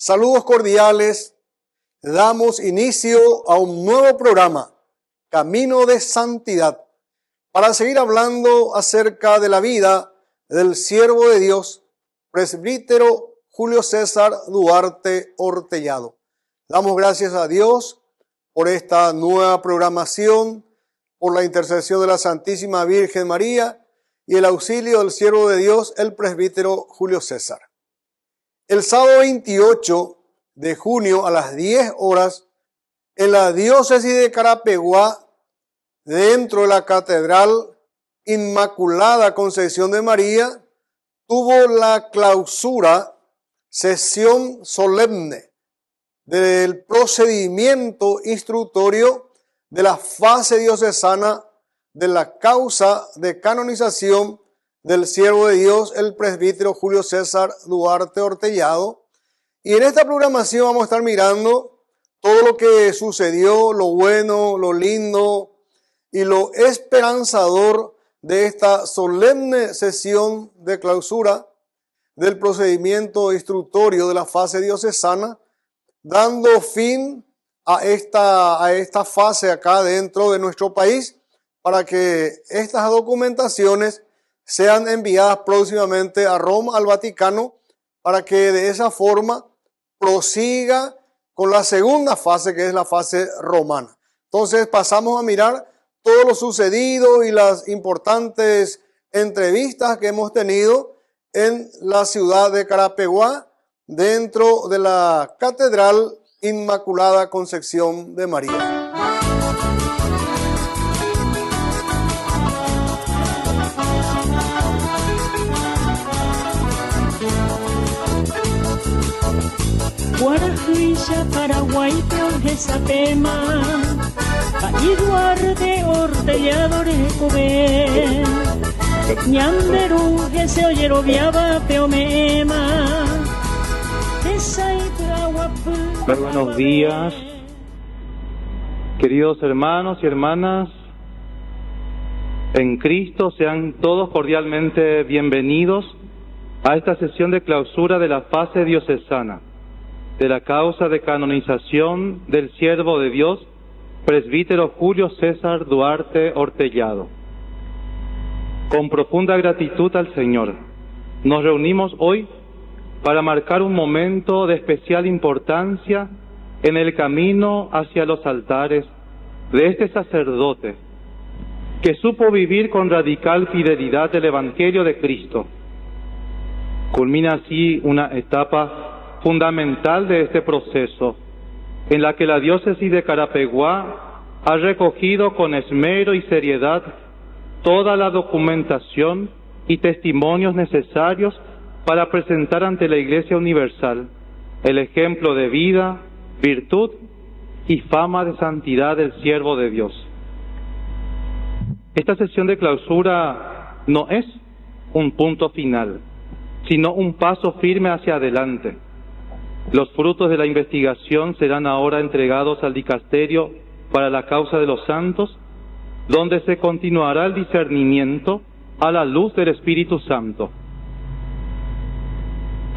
Saludos cordiales. Damos inicio a un nuevo programa, Camino de Santidad, para seguir hablando acerca de la vida del siervo de Dios, presbítero Julio César Duarte Ortellado. Damos gracias a Dios por esta nueva programación, por la intercesión de la Santísima Virgen María y el auxilio del siervo de Dios, el presbítero Julio César. El sábado 28 de junio a las 10 horas, en la diócesis de Carapeguá, dentro de la Catedral Inmaculada Concepción de María, tuvo la clausura, sesión solemne del procedimiento instructorio de la fase diocesana de la causa de canonización del siervo de Dios, el presbítero Julio César Duarte Ortellado. Y en esta programación vamos a estar mirando todo lo que sucedió, lo bueno, lo lindo y lo esperanzador de esta solemne sesión de clausura del procedimiento instructorio de la fase diocesana, dando fin a esta fase acá dentro de nuestro país, para que estas documentaciones sean enviadas próximamente a Roma, al Vaticano, para que de esa forma prosiga con la segunda fase, que es la fase romana. Entonces pasamos a mirar todo lo sucedido y las importantes entrevistas que hemos tenido en la ciudad de Carapeguá, dentro de la Catedral Inmaculada Concepción de María. Guarajuilla, Paraguay, Sapema, Duarte Ortellado, Recobé, Ñanderú, se oyero viaba, Peomema, Muy buenos días, queridos hermanos y hermanas en Cristo, sean todos cordialmente bienvenidos a esta sesión de clausura de la fase diocesana de la causa de canonización del siervo de Dios, presbítero Julio César Duarte Ortellado. Con profunda gratitud al Señor, nos reunimos hoy para marcar un momento de especial importancia en el camino hacia los altares de este sacerdote, que supo vivir con radical fidelidad el Evangelio de Cristo. Culmina así una etapa fundamental de este proceso, en la que la diócesis de Carapeguá ha recogido con esmero y seriedad toda la documentación y testimonios necesarios para presentar ante la Iglesia Universal el ejemplo de vida, virtud y fama de santidad del siervo de Dios. Esta sesión de clausura no es un punto final, sino un paso firme hacia adelante. Los frutos de la investigación serán ahora entregados al dicasterio para la causa de los santos, donde se continuará el discernimiento a la luz del Espíritu Santo.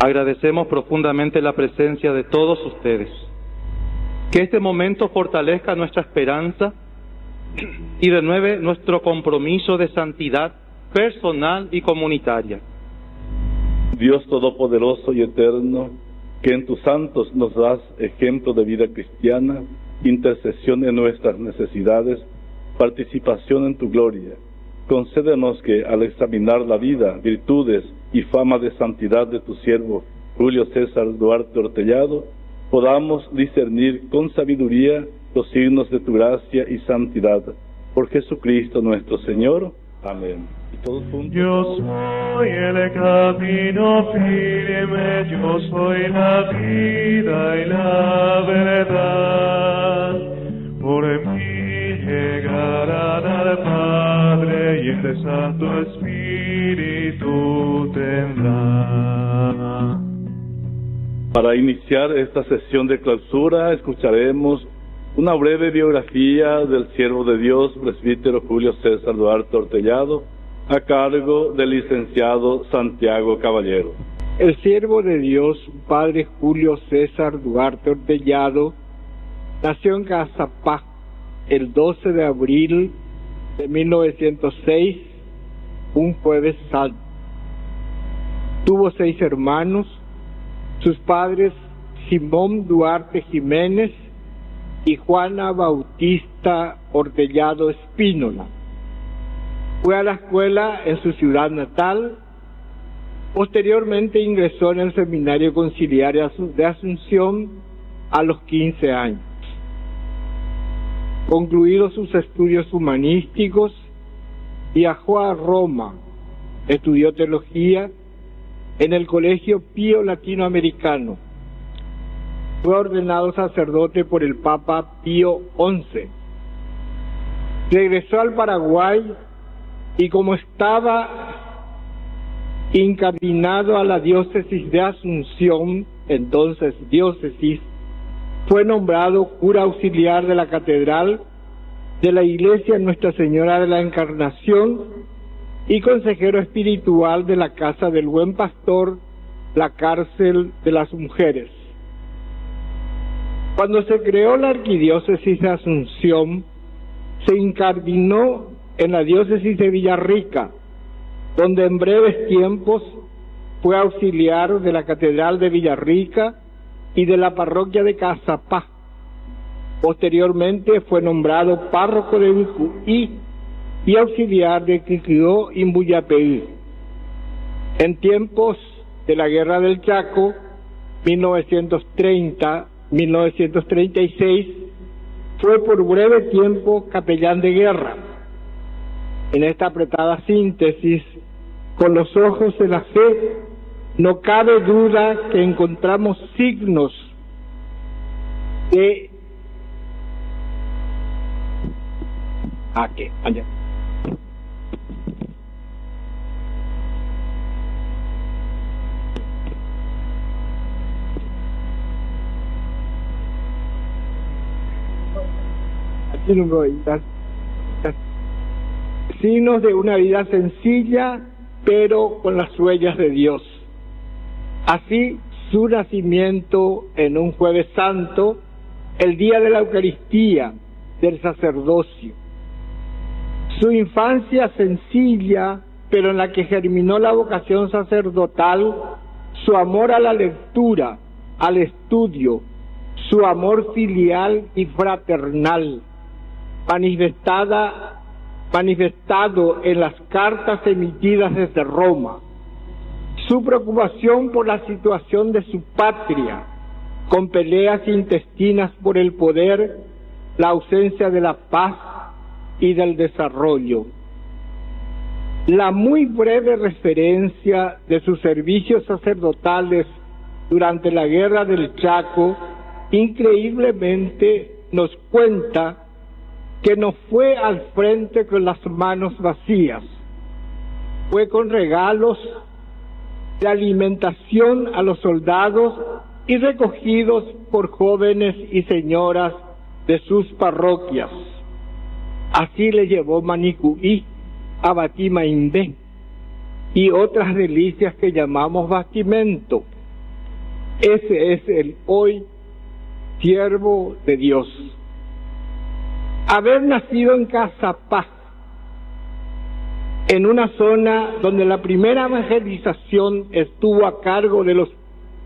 Agradecemos profundamente la presencia de todos ustedes. Que este momento fortalezca nuestra esperanza y renueve nuestro compromiso de santidad personal y comunitaria. Dios Todopoderoso y Eterno, que en tus santos nos das ejemplo de vida cristiana, intercesión en nuestras necesidades, participación en tu gloria. Concédenos que al examinar la vida, virtudes y fama de santidad de tu siervo Julio César Duarte Ortellado, podamos discernir con sabiduría los signos de tu gracia y santidad. Por Jesucristo nuestro Señor. Amén. Y todos juntos. Yo soy el camino firme, yo soy la vida y la verdad. Por mí llegarán al Padre y el Santo Espíritu tendrá. Para iniciar esta sesión de clausura, escucharemos una breve biografía del siervo de Dios, presbítero Julio César Duarte Ortellado, a cargo del licenciado Santiago Caballero. El siervo de Dios, padre Julio César Duarte Ortellado, nació en Cazapá el 12 de abril de 1906, un jueves santo. Tuvo 6 hermanos, sus padres Simón Duarte Jiménez y Juana Bautista Ortellado Espínola. Fue a la escuela en su ciudad natal. Posteriormente ingresó en el Seminario Conciliar de Asunción a los 15 años. Concluidos sus estudios humanísticos, viajó a Roma, estudió teología en el Colegio Pío Latinoamericano. Fue ordenado sacerdote por el Papa Pío XI. Regresó al Paraguay y como estaba incardinado a la diócesis de Asunción, entonces diócesis, fue nombrado cura auxiliar de la catedral de la iglesia Nuestra Señora de la Encarnación y consejero espiritual de la Casa del Buen Pastor, la cárcel de las mujeres. Cuando se creó la arquidiócesis de Asunción, se incardinó en la diócesis de Villarrica, donde en breves tiempos fue auxiliar de la catedral de Villarrica y de la parroquia de Cazapá. Posteriormente fue nombrado párroco de Vicuí y auxiliar de Quiquio y Mbuyapeí. En tiempos de la Guerra del Chaco, 1930-1936, fue por breve tiempo capellán de guerra. En esta apretada síntesis, con los ojos de la fe, no cabe duda que encontramos signos de... allá. Aquí no me voy a dar. Signos de una vida sencilla, pero con las huellas de Dios. Así, su nacimiento en un jueves santo, el día de la Eucaristía, del sacerdocio. Su infancia sencilla, pero en la que germinó la vocación sacerdotal, su amor a la lectura, al estudio, su amor filial y fraternal, manifestado en las cartas emitidas desde Roma, su preocupación por la situación de su patria, con peleas intestinas por el poder, la ausencia de la paz y del desarrollo. La muy breve referencia de sus servicios sacerdotales durante la Guerra del Chaco, increíblemente nos cuenta que no fue al frente con las manos vacías, fue con regalos de alimentación a los soldados y recogidos por jóvenes y señoras de sus parroquias. Así le llevó Manicuí a Batimaindé y otras delicias que llamamos bastimento. Ese es el hoy siervo de Dios. Haber nacido en Cazapá, en una zona donde la primera evangelización estuvo a cargo de los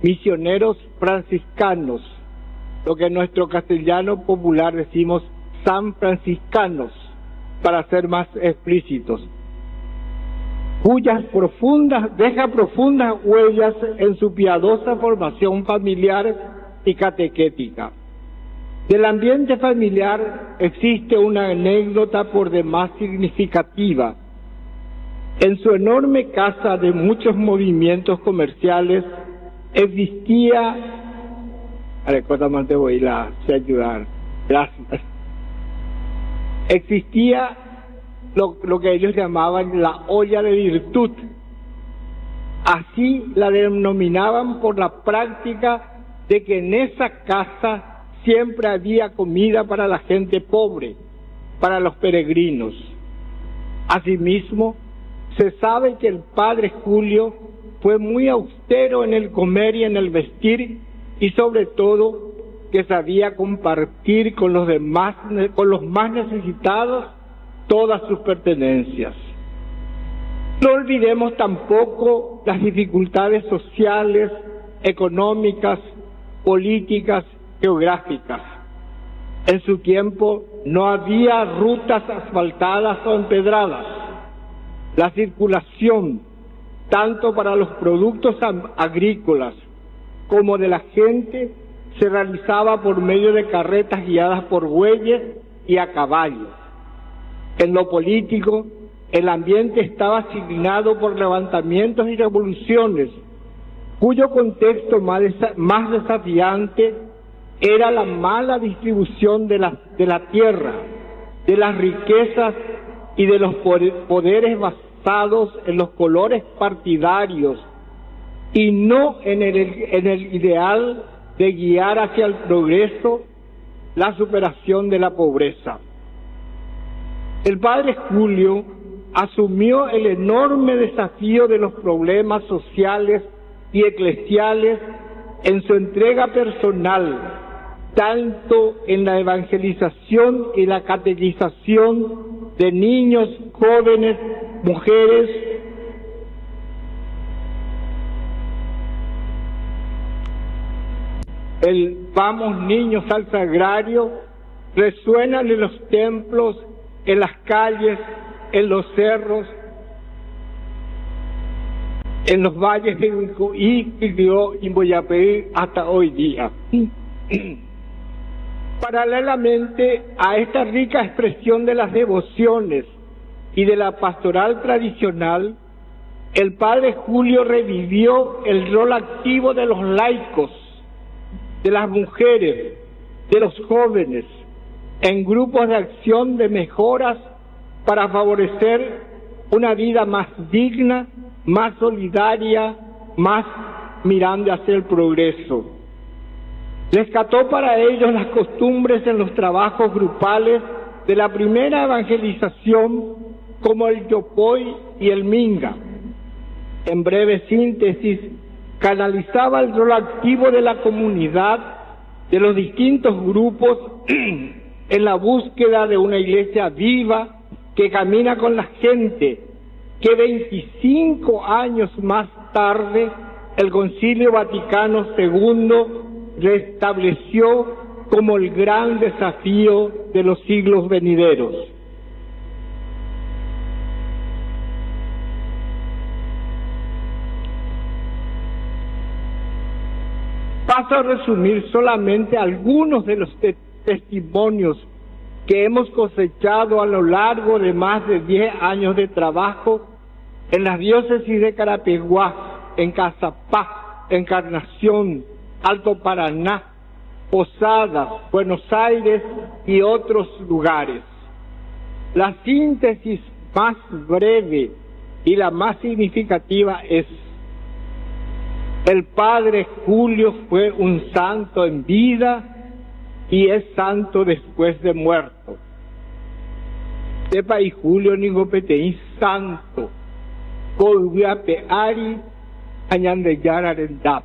misioneros franciscanos, lo que en nuestro castellano popular decimos san franciscanos, para ser más explícitos, cuyas deja profundas huellas en su piadosa formación familiar y catequética. Del ambiente familiar existe una anécdota por demás significativa. En su enorme casa de muchos movimientos comerciales existía... Existía lo que ellos llamaban la olla de virtud. Así la denominaban por la práctica de que en esa casa siempre había comida para la gente pobre, para los peregrinos. Asimismo, se sabe que el padre Julio fue muy austero en el comer y en el vestir, y sobre todo que sabía compartir con los demás, con los más necesitados, todas sus pertenencias. No olvidemos tampoco las dificultades sociales, económicas, políticas, geográficas. En su tiempo no había rutas asfaltadas o empedradas. La circulación, tanto para los productos agrícolas como de la gente, se realizaba por medio de carretas guiadas por bueyes y a caballo. En lo político, el ambiente estaba asignado por levantamientos y revoluciones, cuyo contexto más desafiante era la mala distribución de la tierra, de las riquezas y de los poderes basados en los colores partidarios y no en el ideal de guiar hacia el progreso, la superación de la pobreza. El padre Julio asumió el enorme desafío de los problemas sociales y eclesiales en su entrega personal, tanto en la evangelización y la catequización de niños, jóvenes, mujeres, el vamos niños al sagrario resuenan en los templos, en las calles, en los cerros, en los valles de Uicuí y Boyapé hasta hoy día. Paralelamente a esta rica expresión de las devociones y de la pastoral tradicional, el padre Julio revivió el rol activo de los laicos, de las mujeres, de los jóvenes, en grupos de acción de mejoras para favorecer una vida más digna, más solidaria, más mirando hacia el progreso. Rescató para ellos las costumbres en los trabajos grupales de la primera evangelización, como el yopoy y el minga. En breve síntesis, canalizaba el rol activo de la comunidad, de los distintos grupos, en la búsqueda de una iglesia viva que camina con la gente, que 25 años más tarde el Concilio Vaticano II restableció como el gran desafío de los siglos venideros. Paso a resumir solamente algunos de los testimonios que hemos cosechado a lo largo de más de 10 años de trabajo en las diócesis de Carapeguá, en Cazapá, Encarnación, Alto Paraná, Posadas, Buenos Aires y otros lugares. La síntesis más breve y la más significativa es: el padre Julio fue un santo en vida y es santo después de muerto. Sepa y Julio Nigopeteí santo, Colhuapeari, Añandeyar Arendap.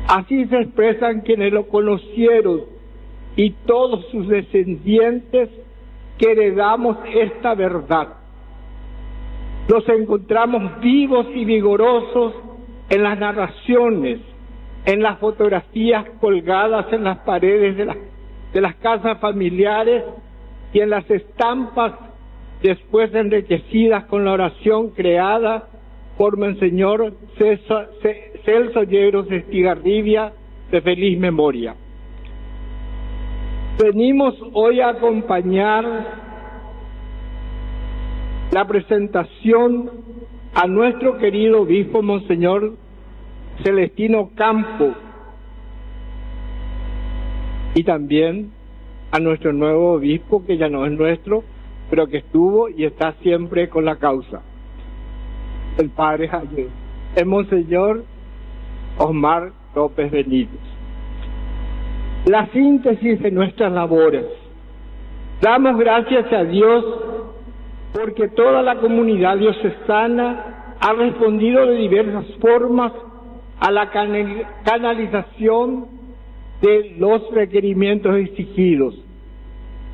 Así se expresan quienes lo conocieron y todos sus descendientes que heredamos esta verdad. Los encontramos vivos y vigorosos en las narraciones, en las fotografías colgadas en las paredes de las casas familiares y en las estampas después enriquecidas con la oración creada por Monseñor Celso Yegros Estigarribia, de feliz memoria. Venimos hoy a acompañar la presentación a nuestro querido obispo Monseñor Celestino Campo y también a nuestro nuevo obispo, que ya no es nuestro, pero que estuvo y está siempre con la causa, el padre Javier, el Monseñor Osmar López Benítez. La síntesis de nuestras labores: damos gracias a Dios porque toda la comunidad diocesana ha respondido de diversas formas a la canalización de los requerimientos exigidos.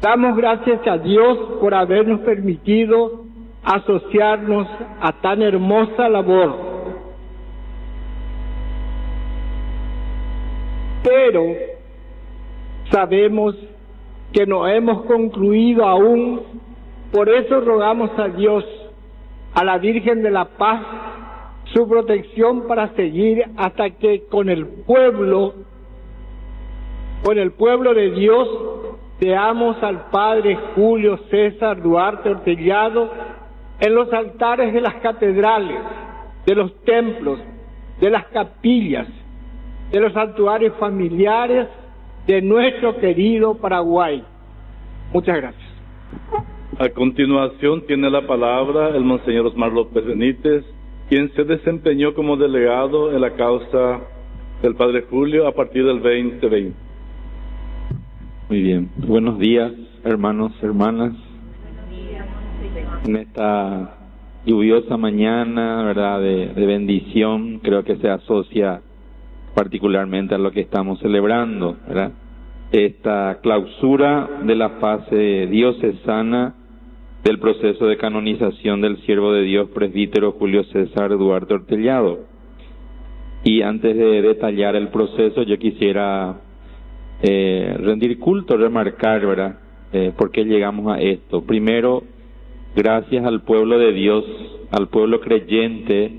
Damos gracias a Dios por habernos permitido asociarnos a tan hermosa labor. Pero sabemos que no hemos concluido aún, por eso rogamos a Dios, a la Virgen de la Paz, su protección para seguir hasta que con el pueblo de Dios, veamos al Padre Julio César Duarte Ortellado en los altares de las catedrales, de los templos, de las capillas, de los santuarios familiares de nuestro querido Paraguay. Muchas gracias. A continuación tiene la palabra el Monseñor Osmar López Benítez, quien se desempeñó como delegado en la causa del Padre Julio a partir del 2020. Muy bien. Buenos días, hermanos, hermanas. En esta lluviosa mañana, ¿verdad?, de bendición, creo que se asocia particularmente a lo que estamos celebrando, ¿verdad? Esta clausura de la fase diocesana del proceso de canonización del siervo de Dios, presbítero Julio César Duarte Ortellado. Y antes de detallar el proceso, yo quisiera rendir culto, remarcar, ¿verdad?, por qué llegamos a esto. Primero, gracias al pueblo de Dios, al pueblo creyente,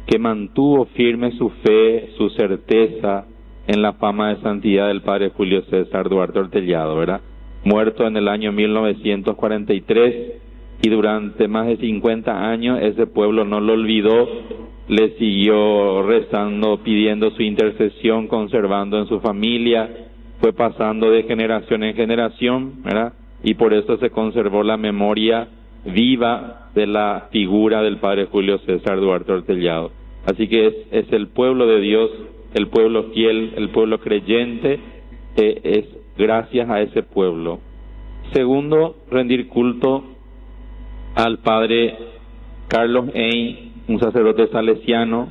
que mantuvo firme su fe, su certeza en la fama de santidad del Padre Julio César Duarte Ortellado, ¿verdad? Muerto en el año 1943, y durante más de 50 años ese pueblo no lo olvidó, le siguió rezando, pidiendo su intercesión, conservando en su familia, fue pasando de generación en generación, ¿verdad? Y por eso se conservó la memoria viva de la figura del Padre Julio César Duarte Ortellado. Así que es el pueblo de Dios, el pueblo fiel, el pueblo creyente, es gracias a ese pueblo. Segundo, rendir culto al Padre Carlos Hein, un sacerdote salesiano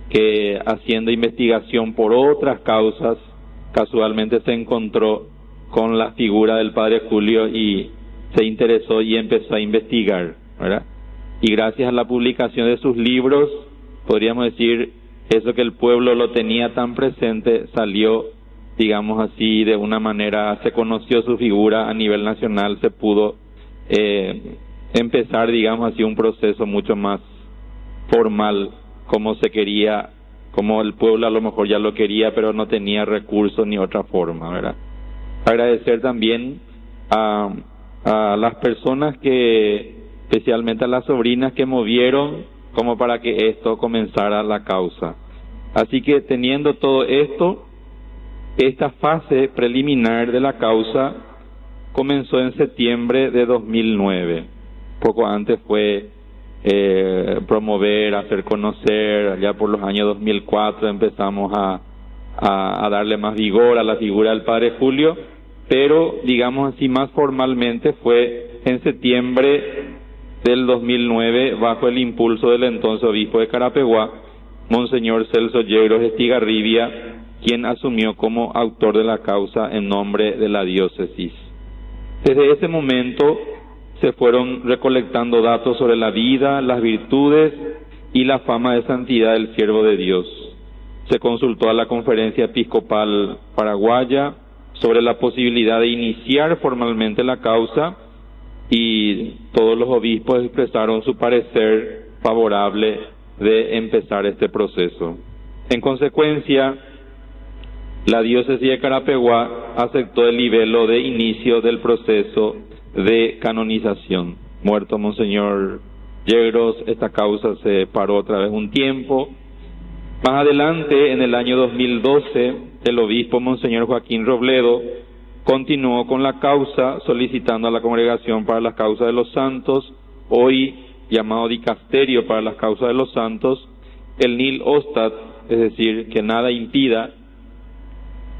que, haciendo investigación por otras causas, casualmente se encontró con la figura del Padre Julio y se interesó y empezó a investigar, ¿verdad? Y gracias a la publicación de sus libros, podríamos decir, eso que el pueblo lo tenía tan presente, salió, digamos así, de una manera, se conoció su figura a nivel nacional, se pudo empezar, digamos así, un proceso mucho más formal, como se quería, como el pueblo a lo mejor ya lo quería, pero no tenía recursos ni otra forma, ¿verdad? Agradecer también a las personas que, especialmente a las sobrinas que movieron como para que esto comenzara la causa. Así que teniendo todo esto, esta fase preliminar de la causa comenzó en septiembre de 2009. Poco antes fue promover, hacer conocer, allá por los años 2004 empezamos a darle más vigor a la figura del Padre Julio, pero digamos así más formalmente fue en septiembre del 2009 bajo el impulso del entonces obispo de Carapeguá, Monseñor Celso Yegros Estigarribia, quien asumió como autor de la causa en nombre de la diócesis. Desde ese momento se fueron recolectando datos sobre la vida, las virtudes y la fama de santidad del siervo de Dios. Se consultó a la Conferencia Episcopal Paraguaya sobre la posibilidad de iniciar formalmente la causa y todos los obispos expresaron su parecer favorable de empezar este proceso. En consecuencia, la diócesis de Carapeguá aceptó el libelo de inicio del proceso de canonización. Muerto Monseñor Yegros, esta causa se paró otra vez un tiempo. Más adelante, en el año 2012, el obispo Monseñor Joaquín Robledo continuó con la causa, solicitando a la Congregación para las Causas de los Santos, hoy llamado Dicasterio para las Causas de los Santos, el nil ostat, es decir, que nada impida,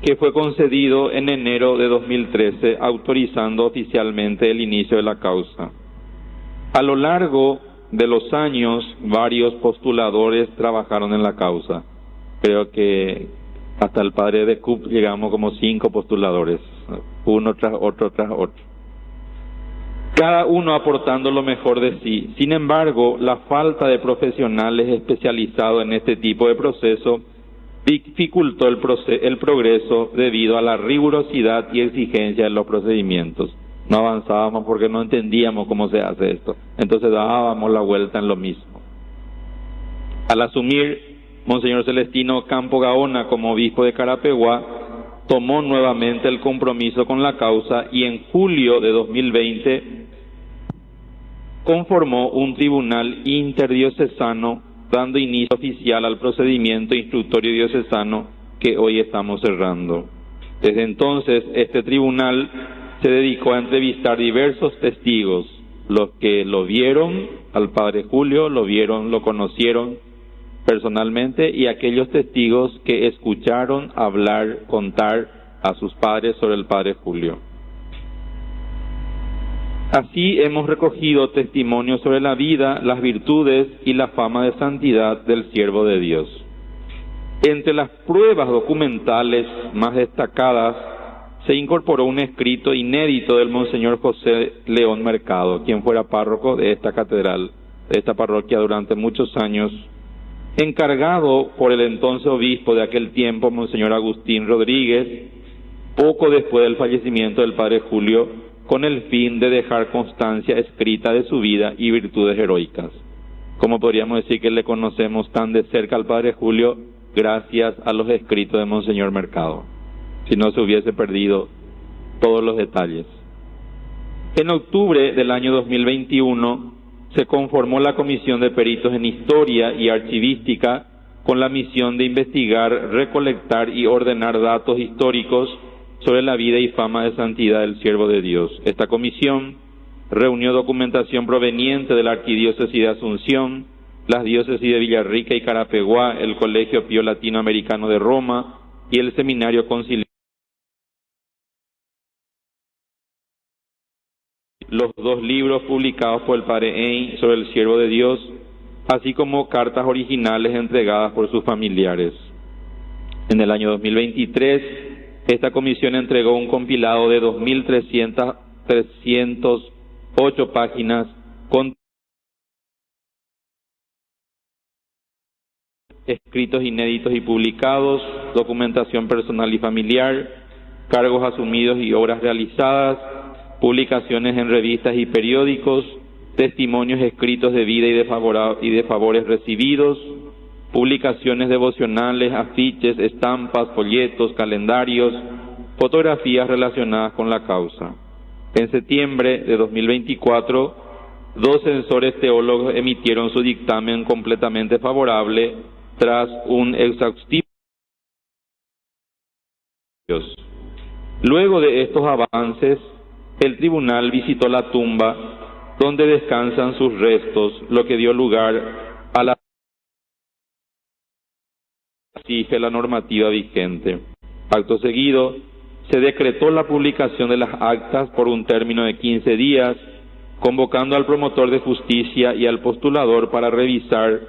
que fue concedido en enero de 2013, autorizando oficialmente el inicio de la causa. A lo largo de los años, varios postuladores trabajaron en la causa. Creo que hasta el padre de CUP llegamos como 5 postuladores, uno tras otro tras otro, cada uno aportando lo mejor de sí. Sin embargo, la falta de profesionales especializados en este tipo de proceso dificultó el progreso debido a la rigurosidad y exigencia de los procedimientos. No avanzábamos porque no entendíamos cómo se hace esto, entonces dábamos la vuelta en lo mismo. Al asumir Monseñor Celestino Campo Gaona como obispo de Carapeguá, tomó nuevamente el compromiso con la causa y en julio de 2020 conformó un tribunal interdiocesano, dando inicio oficial al procedimiento instructorio diocesano que hoy estamos cerrando. Desde entonces, este tribunal se dedicó a entrevistar diversos testigos, los que lo vieron al padre Julio, lo conocieron personalmente, y aquellos testigos que escucharon hablar, contar a sus padres sobre el padre Julio. Así hemos recogido testimonios sobre la vida, las virtudes y la fama de santidad del siervo de Dios. Entre las pruebas documentales más destacadas se incorporó un escrito inédito del Monseñor José León Mercado, quien fuera párroco de esta catedral, de esta parroquia durante muchos años, encargado por el entonces obispo de aquel tiempo, Monseñor Agustín Rodríguez, poco después del fallecimiento del padre Julio, con el fin de dejar constancia escrita de su vida y virtudes heroicas. Como podríamos decir que le conocemos tan de cerca al padre Julio gracias a los escritos de Monseñor Mercado, si no se hubiese perdido todos los detalles. En octubre del año 2021 se conformó la Comisión de Peritos en Historia y Archivística con la misión de investigar, recolectar y ordenar datos históricos sobre la vida y fama de santidad del siervo de Dios. Esta comisión reunió documentación proveniente de la Arquidiócesis de Asunción, las diócesis de Villarrica y Carapeguá, el Colegio Pío Latinoamericano de Roma y el Seminario Conciliar. Los 2 libros publicados por el padre Ein sobre el siervo de Dios, así como cartas originales entregadas por sus familiares. En el año 2023, esta comisión entregó un compilado de 2.308 páginas con escritos inéditos y publicados, documentación personal y familiar, cargos asumidos y obras realizadas, publicaciones en revistas y periódicos, testimonios escritos de vida y de favores recibidos, publicaciones devocionales, afiches, estampas, folletos, calendarios, fotografías relacionadas con la causa. En septiembre de 2024, 2 censores teólogos emitieron su dictamen completamente favorable tras un exhaustivo. Luego de estos avances, el tribunal visitó la tumba donde descansan sus restos, lo que dio lugar a la exige la normativa vigente. Acto seguido, se decretó la publicación de las actas por un término de 15 días, convocando al promotor de justicia y al postulador para revisar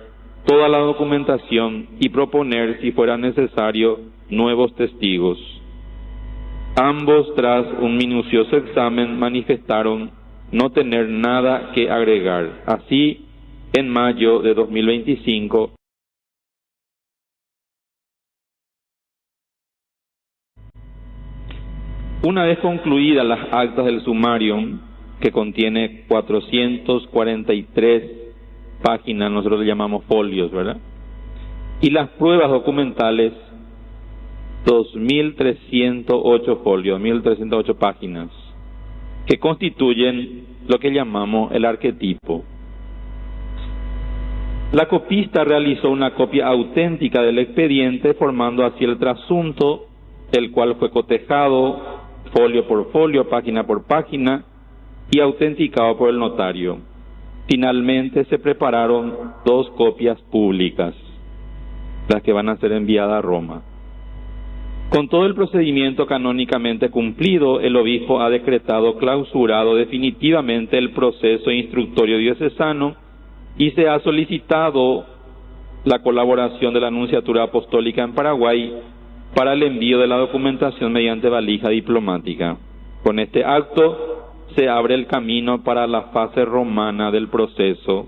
toda la documentación y proponer, si fuera necesario, nuevos testigos. Ambos, tras un minucioso examen, manifestaron no tener nada que agregar. Así, en mayo de 2025, una vez concluidas las actas del sumarium, que contiene 443 páginas, nosotros le llamamos folios, ¿verdad? Y las pruebas documentales, 2.308 folios, 1.308 páginas, que constituyen lo que llamamos el arquetipo. La copista realizó una copia auténtica del expediente, formando así el trasunto, el cual fue cotejado folio por folio, página por página, y autenticado por el notario. Finalmente se prepararon 2 copias públicas, las que van a ser enviadas a Roma. Con todo el procedimiento canónicamente cumplido, el obispo ha decretado clausurado definitivamente el proceso instructorio diocesano y se ha solicitado la colaboración de la Nunciatura Apostólica en Paraguay para el envío de la documentación mediante valija diplomática. Con este acto se abre el camino para la fase romana del proceso,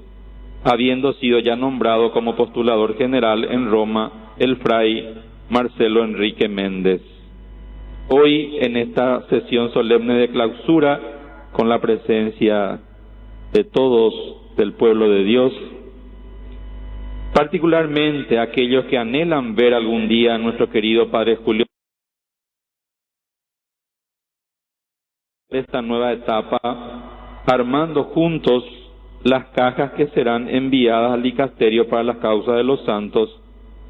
habiendo sido ya nombrado como postulador general en Roma el fray Marcelo Enrique Méndez. Hoy, en esta sesión solemne de clausura, con la presencia de todos del pueblo de Dios, particularmente aquellos que anhelan ver algún día a nuestro querido Padre Julio, esta nueva etapa, armando juntos las cajas que serán enviadas al dicasterio para las causas de los santos,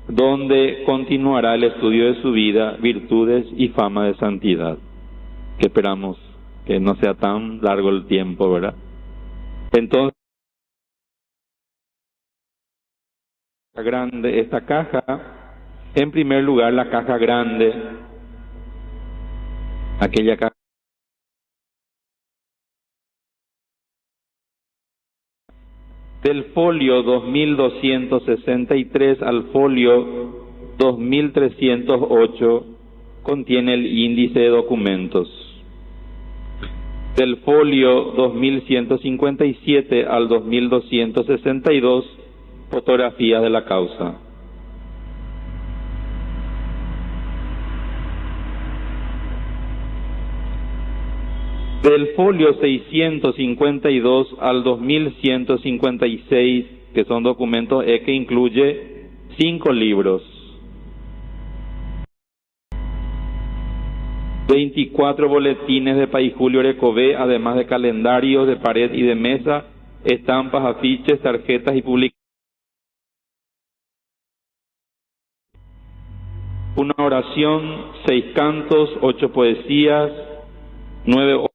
donde continuará el estudio de su vida, virtudes y fama de santidad, que esperamos que no sea tan largo el tiempo, ¿verdad? Entonces, grande, esta caja, en primer lugar la caja grande, aquella caja del folio 2263 al folio 2308 contiene el índice de documentos. Del folio 2157 al 2262, fotografías de la causa. Del folio 652 al 2156, que son documentos que incluye 5 libros, 24 boletines de País Julio Orecové, además de calendarios de pared y de mesa, estampas, afiches, tarjetas y publicaciones. Una oración, 6 cantos, 8 poesías, 9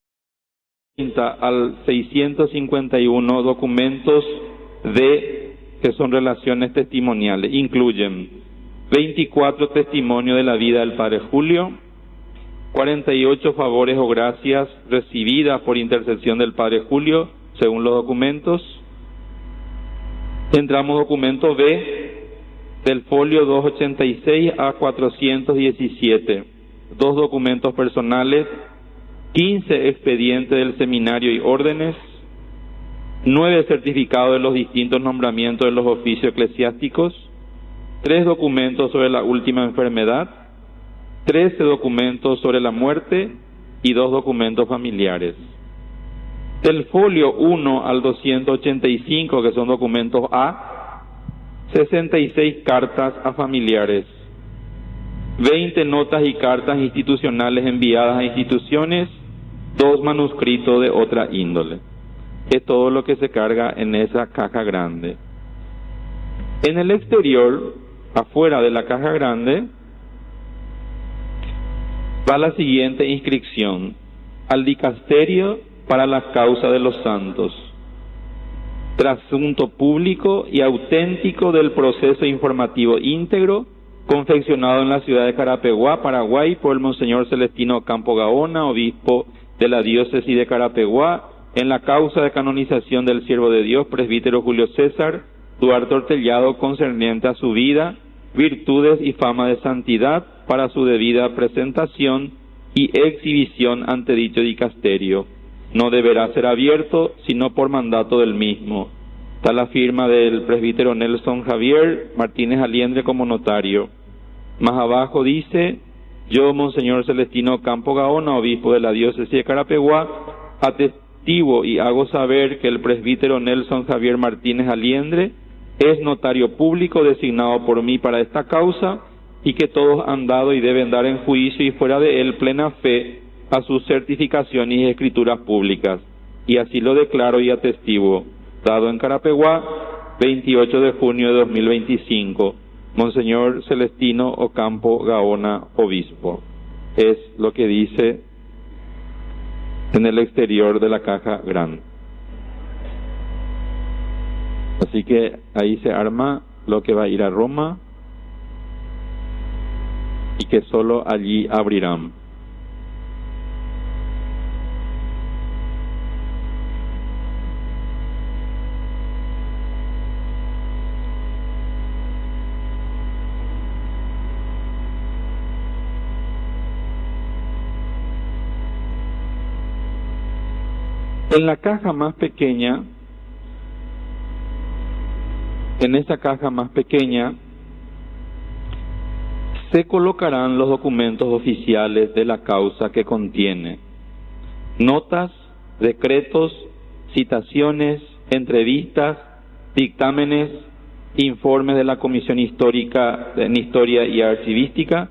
al 651 documentos que son relaciones testimoniales. Incluyen 24 testimonios de la vida del Padre Julio, 48 favores o gracias recibidas por intercesión del Padre Julio, según los documentos. Entramos documento B, del folio 286 a 417, 2 documentos personales, 15 expedientes del seminario y órdenes, 9 certificados de los distintos nombramientos de los oficios eclesiásticos, 3 documentos sobre la última enfermedad, 13 documentos sobre la muerte y 2 documentos familiares. Del folio 1 al 285, que son documentos A, 66 cartas a familiares, 20 notas y cartas institucionales enviadas a instituciones, 2 manuscritos de otra índole. Es todo lo que se carga en esa caja grande. En el exterior, afuera de la caja grande, va la siguiente inscripción: al dicasterio para la causa de los santos. Trasunto público y auténtico del proceso informativo íntegro confeccionado en la ciudad de Carapeguá, Paraguay, por el Monseñor Celestino Campo Gaona, obispo de la diócesis de Carapeguá, en la causa de canonización del siervo de Dios, presbítero Julio César Duarte Ortellado, concerniente a su vida, virtudes y fama de santidad, para su debida presentación y exhibición ante dicho dicasterio. No deberá ser abierto, sino por mandato del mismo. Está la firma del presbítero Nelson Javier Martínez Aliendre como notario. Más abajo dice: yo, Monseñor Celestino Campo Gaona, obispo de la diócesis de Carapeguá, atestigo y hago saber que el presbítero Nelson Javier Martínez Aliendre es notario público designado por mí para esta causa, y que todos han dado y deben dar en juicio y fuera de él plena fe a sus certificaciones y escrituras públicas, y así lo declaro y atestigo. Dado en Carapeguá, 28 de junio de 2025, Monseñor Celestino Ocampo Gaona, obispo. Es lo que dice en el exterior de la caja grande. Así que ahí se arma lo que va a ir a Roma, y que solo allí abrirán. En la caja más pequeña, en esa caja más pequeña, se colocarán los documentos oficiales de la causa que contiene notas, decretos, citaciones, entrevistas, dictámenes, informes de la Comisión Histórica en Historia y Archivística,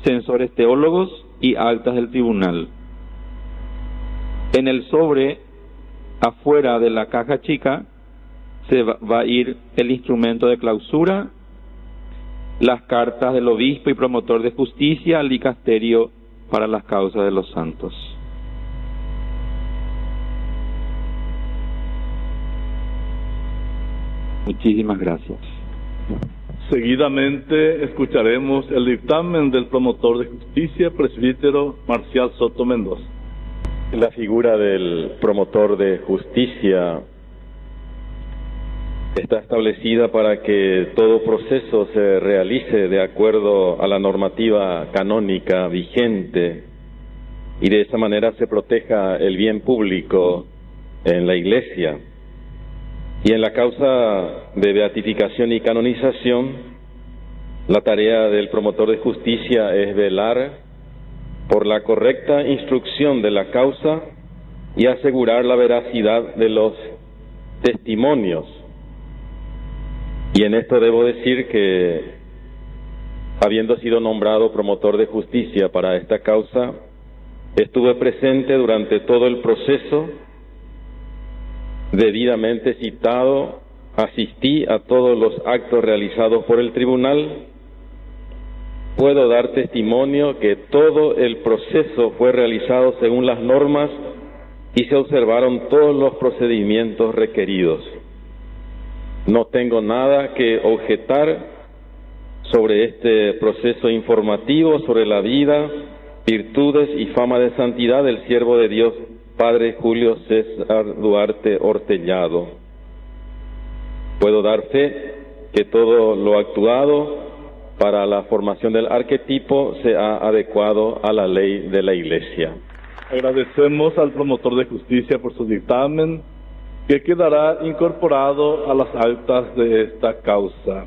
censores teólogos y actas del tribunal. En el sobre, afuera de la caja chica, se va a ir el instrumento de clausura, las cartas del obispo y promotor de justicia al dicasterio para las causas de los santos. Muchísimas gracias. Seguidamente escucharemos el dictamen del promotor de justicia, presbítero Marcial Soto Mendoza. La figura del promotor de justicia está establecida para que todo proceso se realice de acuerdo a la normativa canónica vigente y de esa manera se proteja el bien público en la Iglesia. Y en la causa de beatificación y canonización, la tarea del promotor de justicia es velar por la correcta instrucción de la causa y asegurar la veracidad de los testimonios. Y en esto debo decir que, habiendo sido nombrado promotor de justicia para esta causa, estuve presente durante todo el proceso, debidamente citado, asistí a todos los actos realizados por el tribunal. Puedo dar testimonio que todo el proceso fue realizado según las normas y se observaron todos los procedimientos requeridos. No tengo nada que objetar sobre este proceso informativo sobre la vida, virtudes y fama de santidad del siervo de Dios, Padre Julio César Duarte Ortellado. Puedo dar fe que todo lo actuado para la formación del arquetipo se ha adecuado a la ley de la Iglesia. Agradecemos al promotor de justicia por su dictamen, que quedará incorporado a las actas de esta causa.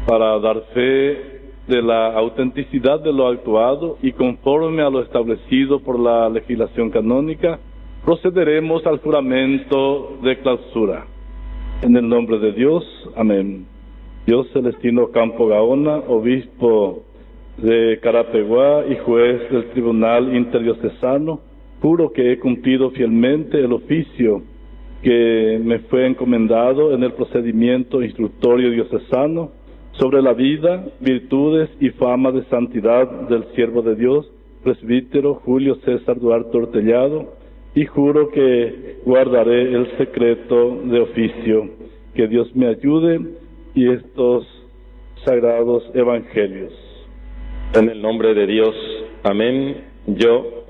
Para dar fe de la autenticidad de lo actuado y conforme a lo establecido por la legislación canónica, procederemos al juramento de clausura. En el nombre de Dios, amén. Yo, Celestino Campo Gaona, obispo de Carapeguá y juez del Tribunal Interdiocesano, juro que he cumplido fielmente el oficio que me fue encomendado en el procedimiento instructorio diocesano sobre la vida, virtudes y fama de santidad del siervo de Dios, presbítero Julio César Duarte Ortellado, y juro que guardaré el secreto de oficio. Que Dios me ayude y estos sagrados evangelios. En el nombre de Dios, amén. Yo,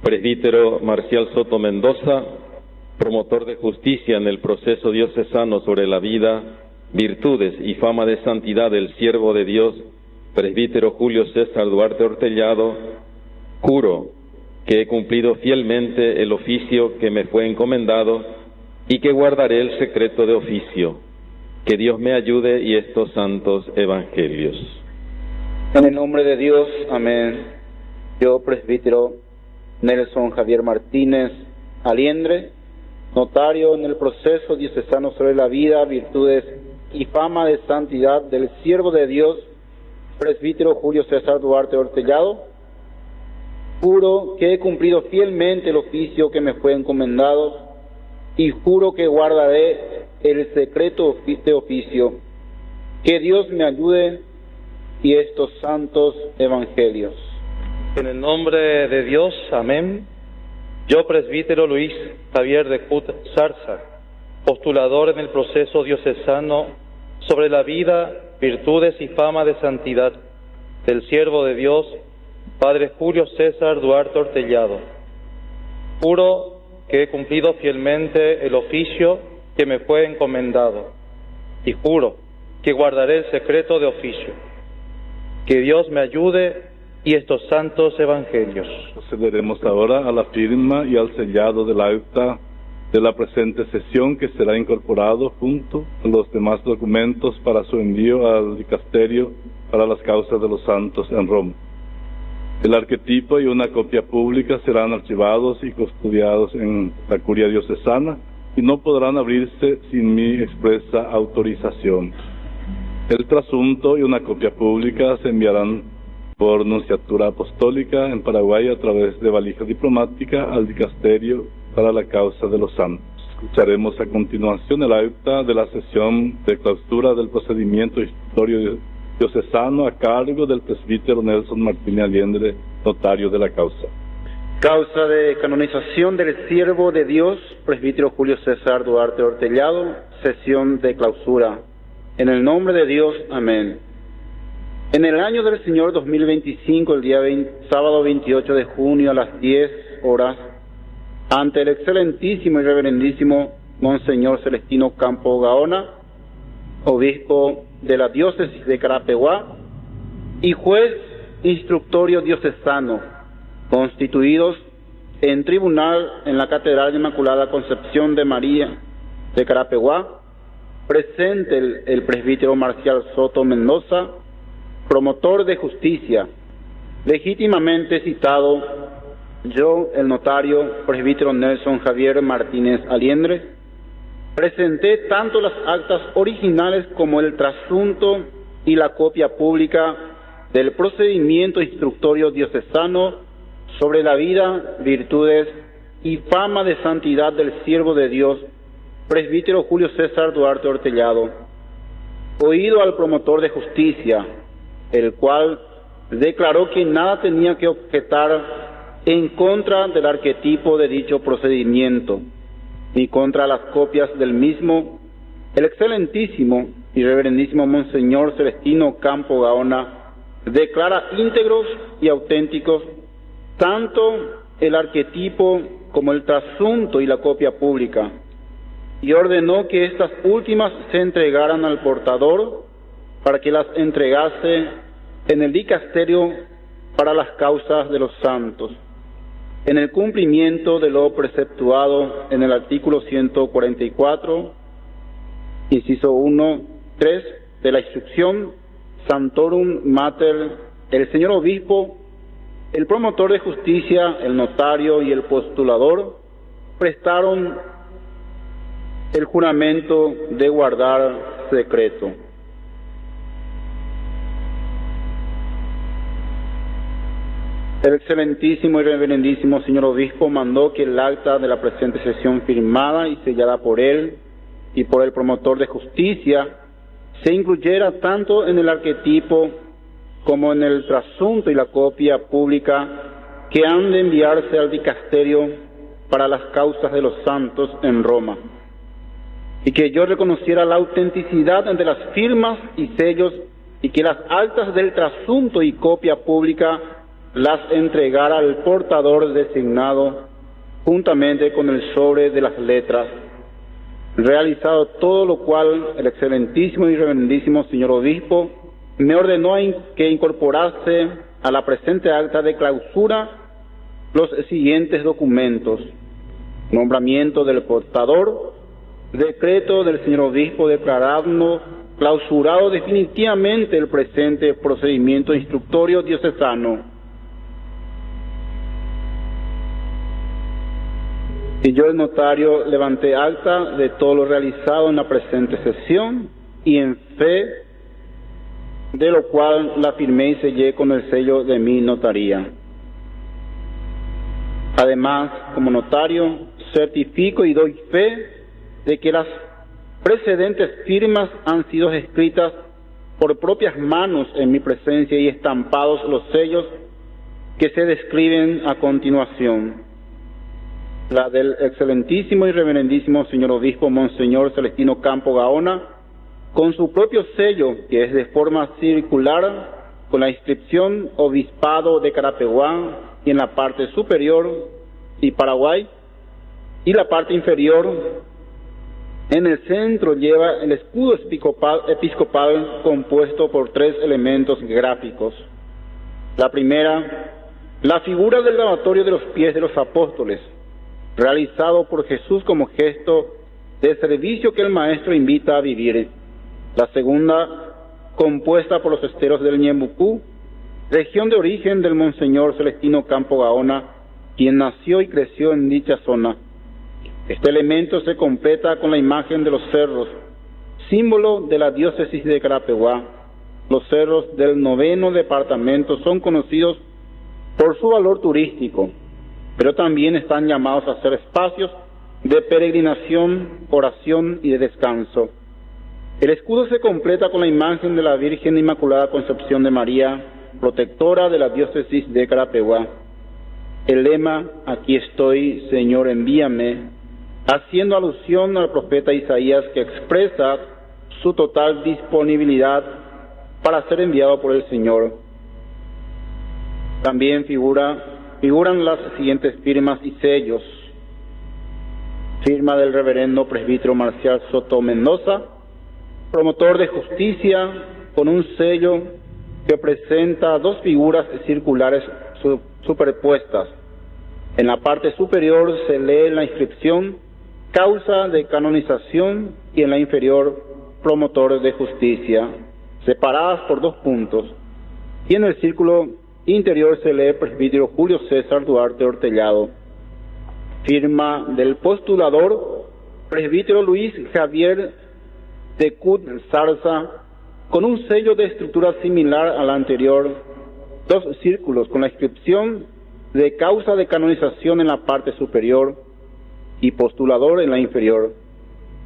presbítero Marcial Soto Mendoza, promotor de justicia en el proceso diocesano sobre la vida, virtudes y fama de santidad del siervo de Dios, presbítero Julio César Duarte Ortellado, juro que he cumplido fielmente el oficio que me fue encomendado y que guardaré el secreto de oficio. Que Dios me ayude y estos santos evangelios. En el nombre de Dios, amén. Yo, presbítero Nelson Javier Martínez Aliendre, notario en el proceso diocesano sobre la vida, virtudes y fama de santidad del siervo de Dios, presbítero Julio César Duarte Ortellado, juro que he cumplido fielmente el oficio que me fue encomendado y juro que guardaré el secreto de oficio. Que Dios me ayude y estos santos evangelios. En el nombre de Dios, amén. Yo, presbítero Luis Javier de Cut Zarza, postulador en el proceso diocesano sobre la vida, virtudes y fama de santidad del siervo de Dios, Padre Julio César Duarte Ortellado, juro que he cumplido fielmente el oficio que me fue encomendado y juro que guardaré el secreto de oficio. Que Dios me ayude y estos santos evangelios. Procederemos ahora a la firma y al sellado del acta de la presente sesión, que será incorporado junto a los demás documentos para su envío al dicasterio para las causas de los santos en Roma. El arquetipo y una copia pública serán archivados y custodiados en la curia diocesana y no podrán abrirse sin mi expresa autorización. El trasunto y una copia pública se enviarán por nunciatura apostólica en Paraguay a través de valija diplomática al dicasterio para la causa de los santos. Escucharemos a continuación el acta de la sesión de clausura del procedimiento instructorio diocesano a cargo del presbítero Nelson Martínez Aliendre, notario de la causa. Causa de canonización del siervo de Dios, presbítero Julio César Duarte Ortellado, sesión de clausura. En el nombre de Dios, amén. En el año del Señor 2025, el día sábado 28 de junio a las 10 horas, ante el excelentísimo y reverendísimo Monseñor Celestino Campo Gaona, obispo de la diócesis de Carapeguá y juez instructorio diocesano, constituidos en tribunal en la Catedral de Inmaculada Concepción de María de Carapeguá, presente el presbítero Marcial Soto Mendoza, promotor de justicia, legítimamente citado yo, el notario presbítero Nelson Javier Martínez Aliendre, presenté tanto las actas originales como el trasunto y la copia pública del procedimiento instructorio diocesano sobre la vida, virtudes y fama de santidad del siervo de Dios, presbítero Julio César Duarte Ortellado, oído al promotor de justicia, el cual declaró que nada tenía que objetar en contra del arquetipo de dicho procedimiento, ni contra las copias del mismo. El excelentísimo y reverendísimo Monseñor Celestino Campo Gaona declara íntegros y auténticos tanto el arquetipo como el trasunto y la copia pública, y ordenó que estas últimas se entregaran al portador para que las entregase en el dicasterio para las causas de los santos, en el cumplimiento de lo preceptuado en el artículo 144, inciso 1, 3 de la instrucción Santorum Mater. El señor obispo, el promotor de justicia, el notario y el postulador prestaron el juramento de guardar secreto. El excelentísimo y reverendísimo señor obispo mandó que el acta de la presente sesión firmada y sellada por él y por el promotor de justicia se incluyera tanto en el arquetipo como en el trasunto y la copia pública que han de enviarse al dicasterio para las causas de los santos en Roma, y que yo reconociera la autenticidad de las firmas y sellos y que las actas del trasunto y copia pública las entregara al portador designado juntamente con el sobre de las letras. Realizado todo lo cual, el excelentísimo y reverendísimo señor obispo me ordenó que incorporase a la presente acta de clausura los siguientes documentos: nombramiento del portador, decreto del señor obispo declarando clausurado definitivamente el presente procedimiento instructorio diocesano. Y yo, el notario, levanté acta de todo lo realizado en la presente sesión y en fe de lo cual la firmé y sellé con el sello de mi notaría. Además, como notario, certifico y doy fe de que las precedentes firmas han sido escritas por propias manos en mi presencia y estampados los sellos que se describen a continuación. La del excelentísimo y reverendísimo señor obispo Monseñor Celestino Campo Gaona, con su propio sello, que es de forma circular, con la inscripción Obispado de Carapeguá, y en la parte superior, y Paraguay, y la parte inferior, en el centro lleva el escudo episcopal compuesto por 3 elementos gráficos. La primera, la figura del lavatorio de los pies de los apóstoles, realizado por Jesús como gesto de servicio que el Maestro invita a vivir. La segunda, compuesta por los esteros del Ñembucú, región de origen del Monseñor Celestino Campo Gaona, quien nació y creció en dicha zona. Este elemento se completa con la imagen de los cerros, símbolo de la diócesis de Carapeguá. Los cerros del 9º departamento son conocidos por su valor turístico, pero también están llamados a ser espacios de peregrinación, oración y de descanso. El escudo se completa con la imagen de la Virgen Inmaculada Concepción de María, protectora de la diócesis de Carapeguá. El lema, aquí estoy, Señor, envíame, haciendo alusión al profeta Isaías, que expresa su total disponibilidad para ser enviado por el Señor. También figuran las siguientes firmas y sellos. Firma del reverendo presbítero Marcial Soto Mendoza, promotor de justicia, con un sello que presenta dos figuras circulares superpuestas. En la parte superior se lee la inscripción causa de canonización y en la inferior promotor de justicia, separadas por dos puntos. Y en el círculo interior se lee presbítero Julio César Duarte Ortellado. Firma del postulador presbítero Luis Javier de Cut Zarza, con un sello de estructura similar al anterior, dos círculos con la inscripción de causa de canonización en la parte superior y postulador en la inferior.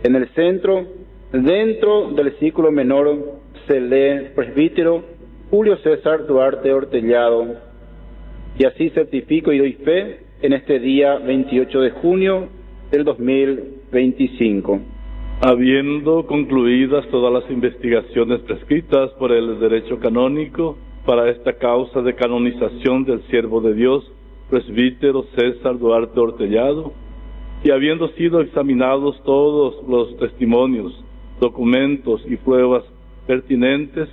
En el centro, dentro del círculo menor, se lee presbítero Julio César Duarte Ortellado. Y así certifico y doy fe en este día 28 de junio del 2025. Habiendo concluidas todas las investigaciones prescritas por el derecho canónico para esta causa de canonización del siervo de Dios, presbítero César Duarte Ortellado, y habiendo sido examinados todos los testimonios, documentos y pruebas pertinentes,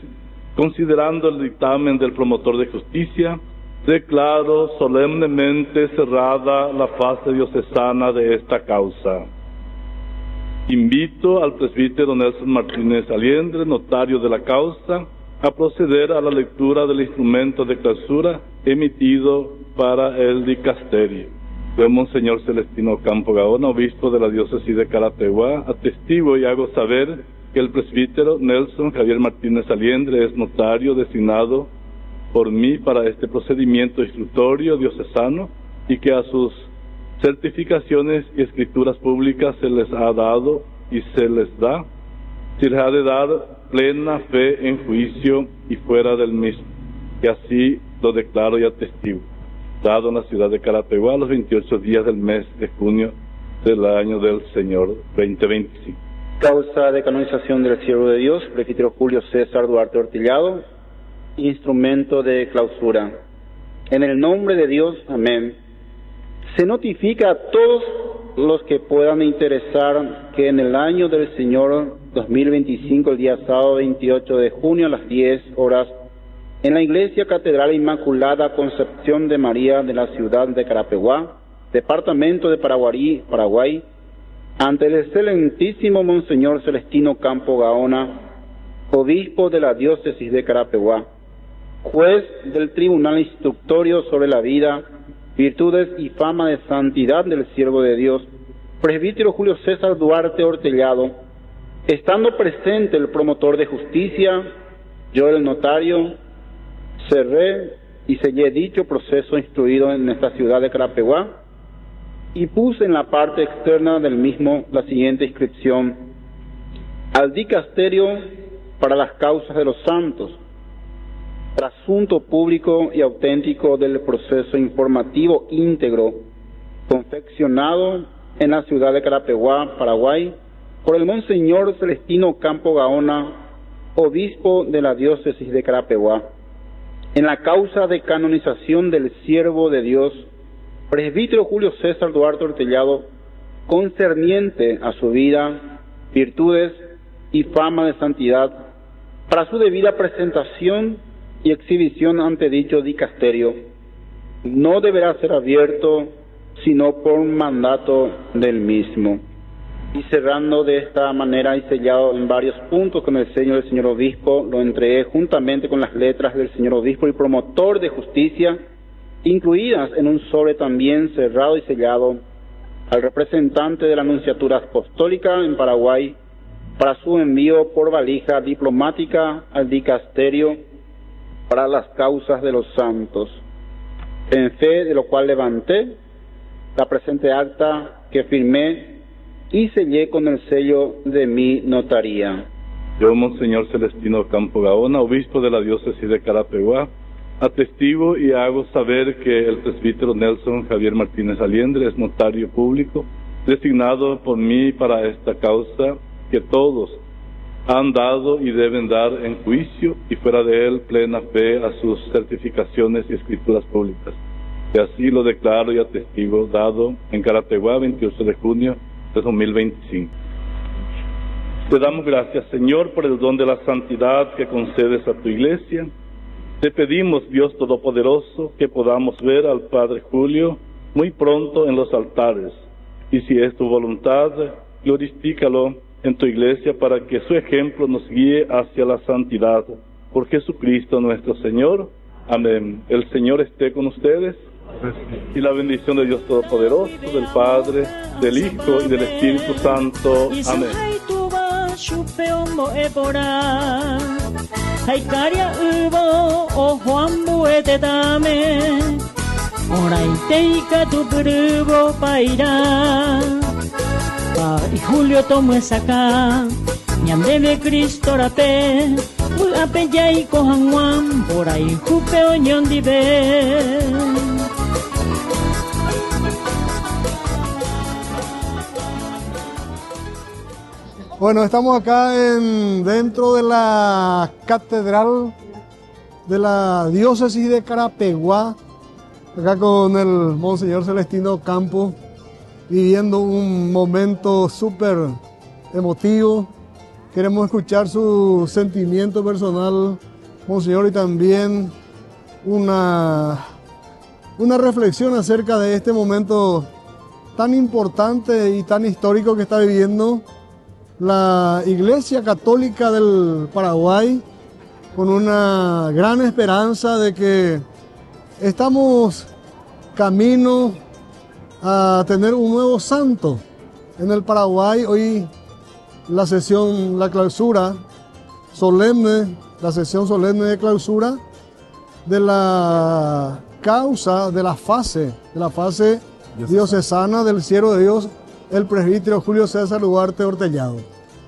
considerando el dictamen del promotor de justicia, declaro solemnemente cerrada la fase diocesana de esta causa. Invito al presbítero Nelson Martínez Aliendre, notario de la causa, a proceder a la lectura del instrumento de clausura emitido para el dicasterio. Yo, Monseñor Celestino Campo Gaona, obispo de la diócesis de Carapeguá, atestigo y hago saber que el presbítero Nelson Javier Martínez Aliendre es notario designado por mí para este procedimiento instructorio diocesano y que a sus certificaciones y escrituras públicas se les ha dado y se les da, se les ha de dar plena fe en juicio y fuera del mismo, y así lo declaro y atestigo, dado en la ciudad de Carapeguá los 28 días del mes de junio del año del Señor 2025. Causa de canonización del siervo de Dios, presbítero Julio César Duarte Ortellado, instrumento de clausura. En el nombre de Dios, amén. Se notifica a todos los que puedan interesar que en el año del Señor 2025, el día sábado 28 de junio a las 10 horas, en la Iglesia Catedral Inmaculada Concepción de María de la ciudad de Carapeguá, departamento de Paraguay, ante el excelentísimo Monseñor Celestino Campo Gaona, obispo de la diócesis de Carapeguá, juez del Tribunal Instructorio sobre la vida, virtudes y fama de santidad del siervo de Dios, presbítero Julio César Duarte Ortellado, estando presente el promotor de justicia, yo el notario, cerré y sellé dicho proceso instruido en esta ciudad de Carapeguá y puse en la parte externa del mismo la siguiente inscripción: al dicasterio para las causas de los santos, trasunto público y auténtico del proceso informativo íntegro confeccionado en la ciudad de Carapeguá, Paraguay, por el Monseñor Celestino Campo Gaona, obispo de la diócesis de Carapeguá, en la causa de canonización del siervo de Dios, presbítero Julio César Duarte Ortellado, concerniente a su vida, virtudes y fama de santidad, para su debida presentación y exhibición ante dicho dicasterio no deberá ser abierto sino por mandato del mismo. Y cerrando de esta manera y sellado en varios puntos con el sello del señor obispo, lo entregué juntamente con las letras del señor obispo y promotor de justicia, incluidas en un sobre también cerrado y sellado, al representante de la Nunciatura Apostólica en Paraguay para su envío por valija diplomática al dicasterio para las causas de los santos. En fe de lo cual levanté la presente acta que firmé y sellé con el sello de mi notaría. Yo, Monseñor Celestino Campo Gaona, obispo de la diócesis de Carapeguá, atestigo y hago saber que el presbítero Nelson Javier Martínez Aliendre es notario público designado por mí para esta causa, que todos han dado y deben dar en juicio y fuera de él plena fe a sus certificaciones y escrituras públicas. Y así lo declaro y atestigo, dado en Carapeguá, 28 de junio de 2025. Te damos gracias, Señor, por el don de la santidad que concedes a tu Iglesia. Te pedimos, Dios Todopoderoso, que podamos ver al Padre Julio muy pronto en los altares. Y si es tu voluntad, glorifícalo en tu Iglesia para que su ejemplo nos guíe hacia la santidad. Por Jesucristo nuestro Señor. Amén. El Señor esté con ustedes. Y la bendición de Dios Todopoderoso, del Padre, del Hijo y del Espíritu Santo. Amén. Haikaria ubo o Juan buete dame Orai teika tu perubo paira y Julio tomo saca ñandeme Cristo rape ape yai kohan wan por ahí jupe oñón dibe. Bueno, estamos acá dentro de la catedral de la diócesis de Carapeguá, acá con el Monseñor Celestino Campo, viviendo un momento súper emotivo. Queremos escuchar su sentimiento personal, Monseñor, y también una reflexión acerca de este momento tan importante y tan histórico que está viviendo la Iglesia Católica del Paraguay, con una gran esperanza de que estamos camino a tener un nuevo santo en el Paraguay. Hoy la sesión solemne de clausura de la causa de la fase diocesana del Siervo de Dios, el presbítero Julio César Duarte Ortellado.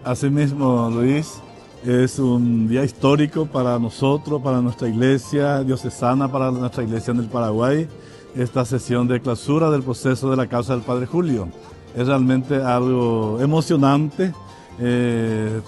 Asimismo, Luis, es un día histórico para nosotros, para nuestra iglesia diocesana, para nuestra iglesia en el Paraguay, esta sesión de clausura del proceso de la causa del Padre Julio. Es realmente algo emocionante,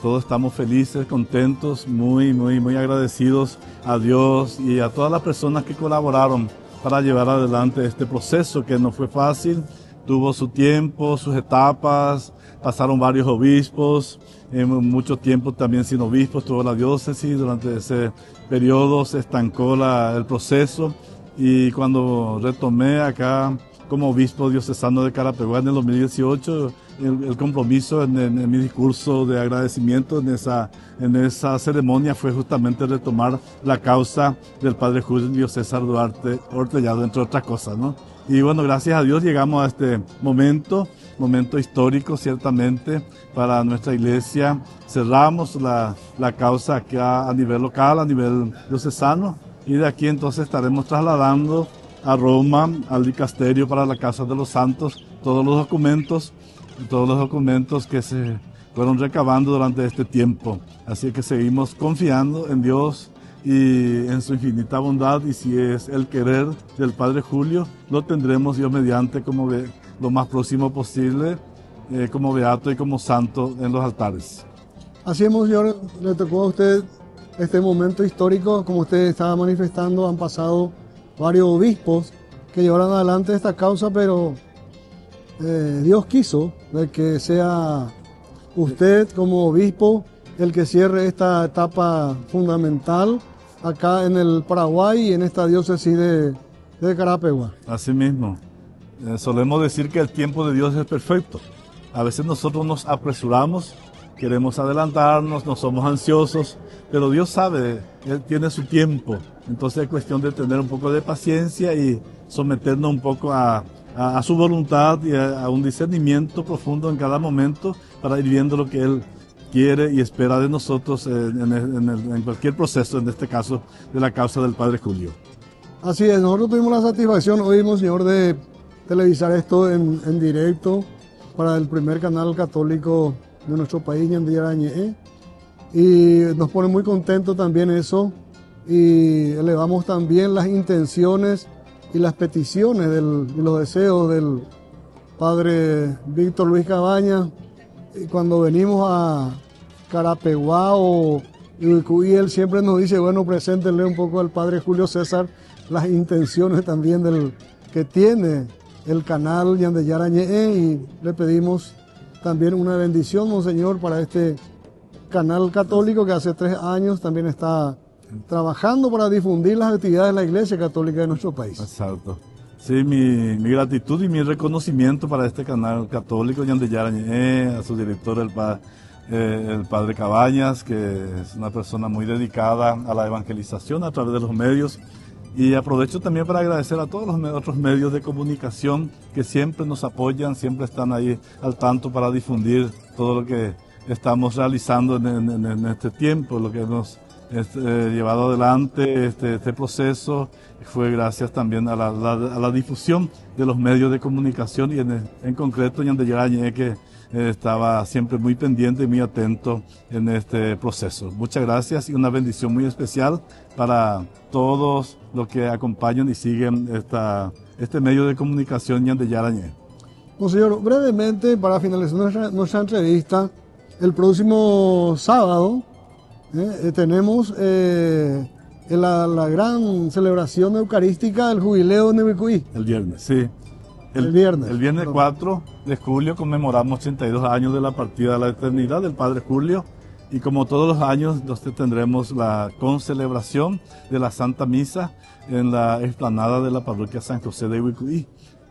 todos estamos felices, contentos, muy agradecidos a Dios y a todas las personas que colaboraron para llevar adelante este proceso que no fue fácil. Tuvo su tiempo, sus etapas, pasaron varios obispos, mucho tiempo también sin obispos, tuvo la diócesis. Durante ese periodo se estancó el proceso, y cuando retomé acá como obispo diocesano de Carapeguá en el 2018, el compromiso en mi discurso de agradecimiento en esa ceremonia fue justamente retomar la causa del Padre Julio César Duarte Ortellado, entre otras cosas, ¿no? Y bueno, gracias a Dios llegamos a este momento histórico ciertamente para nuestra iglesia. Cerramos la causa acá a nivel local, a nivel diocesano, y de aquí entonces estaremos trasladando a Roma, al dicasterio para la Casa de los Santos, todos los documentos que se fueron recabando durante este tiempo. Así que seguimos confiando en Dios y en su infinita bondad, y si es el querer del Padre Julio, lo tendremos Dios mediante como lo más próximo posible, como beato y como santo en los altares. Así es, Monseñor, le tocó a usted este momento histórico. Como usted estaba manifestando, han pasado varios obispos que llevaron adelante esta causa, pero Dios quiso de que sea usted como obispo el que cierre esta etapa fundamental acá en el Paraguay y en esta diócesis de Carapeguá. Así mismo. Solemos decir que el tiempo de Dios es perfecto. A veces nosotros nos apresuramos, queremos adelantarnos, no somos ansiosos, pero Dios sabe, Él tiene su tiempo. Entonces es cuestión de tener un poco de paciencia y someternos un poco a su voluntad y a un discernimiento profundo en cada momento para ir viendo lo que Él quiere y espera de nosotros en cualquier proceso, en este caso de la causa del Padre Julio. Así es, nosotros tuvimos la satisfacción hoy, Monseñor, de televisar esto en directo para el primer canal católico de nuestro país, Ñandillarañe, y nos pone muy contentos también eso, y elevamos también las intenciones y las peticiones y los deseos del Padre Víctor Luis Cabañas. Y cuando venimos a Carapeguá o Ibicuí, él siempre nos dice, bueno, preséntenle un poco al Padre Julio César las intenciones también que tiene el canal Ñandillarañe, y le pedimos también una bendición, Monseñor, para este canal católico que hace 3 años también está trabajando para difundir las actividades de la Iglesia Católica de nuestro país. Exacto. Sí, mi gratitud y mi reconocimiento para este canal católico Ñandillarañe, a su director, el Padre Cabañas, que es una persona muy dedicada a la evangelización a través de los medios. Y aprovecho también para agradecer a todos los otros medios de comunicación que siempre nos apoyan, siempre están ahí al tanto para difundir todo lo que estamos realizando en este tiempo, lo que hemos llevado adelante este proceso. Fue gracias también a la difusión de los medios de comunicación y en concreto Ñandillarañe, que estaba siempre muy pendiente y muy atento en este proceso. Muchas gracias y una bendición muy especial para todos los que acompañan y siguen este medio de comunicación Ñandillarañe. Monseñor, brevemente para finalizar nuestra entrevista, el próximo sábado tenemos la gran celebración eucarística del jubileo de Ibicuí. El viernes, sí. El viernes. El viernes 4 de julio conmemoramos 82 años de la partida de la eternidad del Padre Julio, y como todos los años tendremos la concelebración de la Santa Misa en la explanada de la parroquia San José de Ibicuí.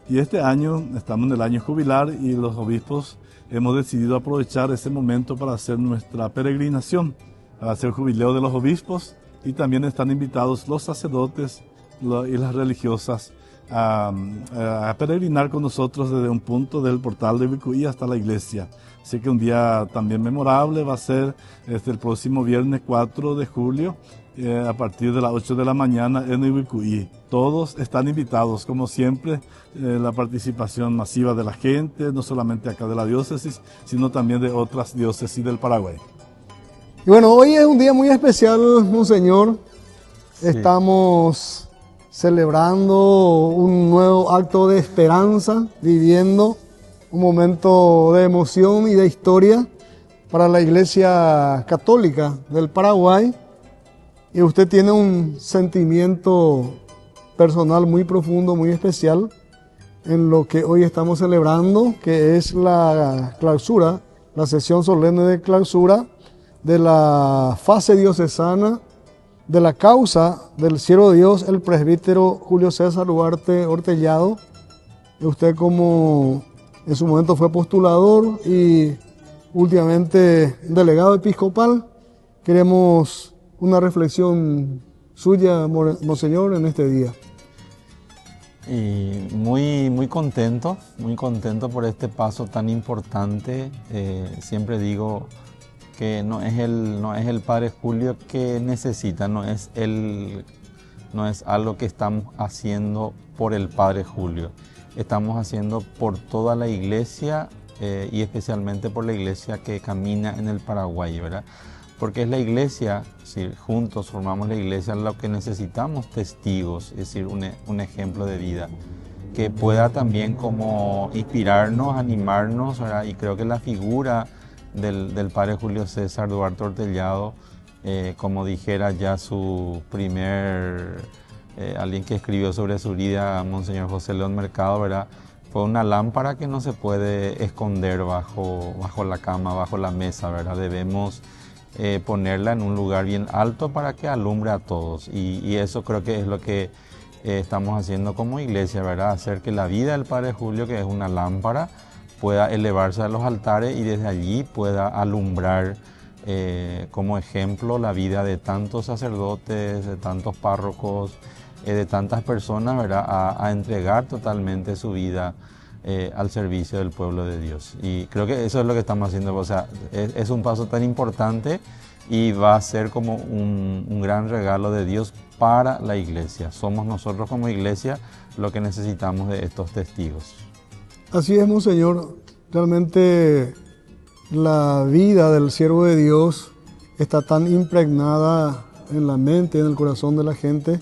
Y este año estamos en el año jubilar y los obispos hemos decidido aprovechar ese momento para hacer nuestra peregrinación, para hacer el jubileo de los obispos, y también están invitados los sacerdotes y las religiosas a peregrinar con nosotros desde un punto del portal de Ibicuí hasta la iglesia. Así que un día también memorable va a ser el próximo viernes 4 de julio a partir de las 8 de la mañana en Ibicuí. Todos están invitados, como siempre, la participación masiva de la gente, no solamente acá de la diócesis, sino también de otras diócesis del Paraguay. Y bueno, hoy es un día muy especial, Monseñor. Sí. Estamos celebrando un nuevo acto de esperanza, viviendo un momento de emoción y de historia para la Iglesia Católica del Paraguay. Y usted tiene un sentimiento personal muy profundo, muy especial en lo que hoy estamos celebrando, que es la clausura, la sesión solemne de clausura de la fase diocesana de la causa del siervo de Dios, el presbítero Julio César Duarte Ortellado. Y usted, como en su momento fue postulador y últimamente delegado episcopal, queremos una reflexión suya, Monseñor, en este día. Y muy contento por este paso tan importante. Siempre digo que no es el Padre Julio que necesita, no es algo que estamos haciendo por el Padre Julio. Estamos haciendo por toda la iglesia y especialmente por la iglesia que camina en el Paraguay, ¿verdad? Porque es la iglesia, si juntos formamos la iglesia, lo que necesitamos testigos, es decir, un ejemplo de vida que pueda también como inspirarnos, animarnos, ¿verdad? Y creo que la figura del Padre Julio César Duarte Ortellado, como dijera ya su primer, alguien que escribió sobre su vida, Monseñor José León Mercado, ¿verdad? Fue una lámpara que no se puede esconder bajo la cama, bajo la mesa, ¿verdad? Debemos ponerla en un lugar bien alto para que alumbre a todos. Y eso creo que es lo que estamos haciendo como iglesia, ¿verdad? Hacer que la vida del Padre Julio, que es una lámpara, pueda elevarse a los altares y desde allí pueda alumbrar como ejemplo la vida de tantos sacerdotes, de tantos párrocos, de tantas personas, ¿verdad? A entregar totalmente su vida al servicio del pueblo de Dios. Y creo que eso es lo que estamos haciendo. O sea, es un paso tan importante y va a ser como un gran regalo de Dios para la iglesia. Somos nosotros como iglesia lo que necesitamos de estos testigos. Así es, Monseñor. Realmente la vida del siervo de Dios está tan impregnada en la mente y en el corazón de la gente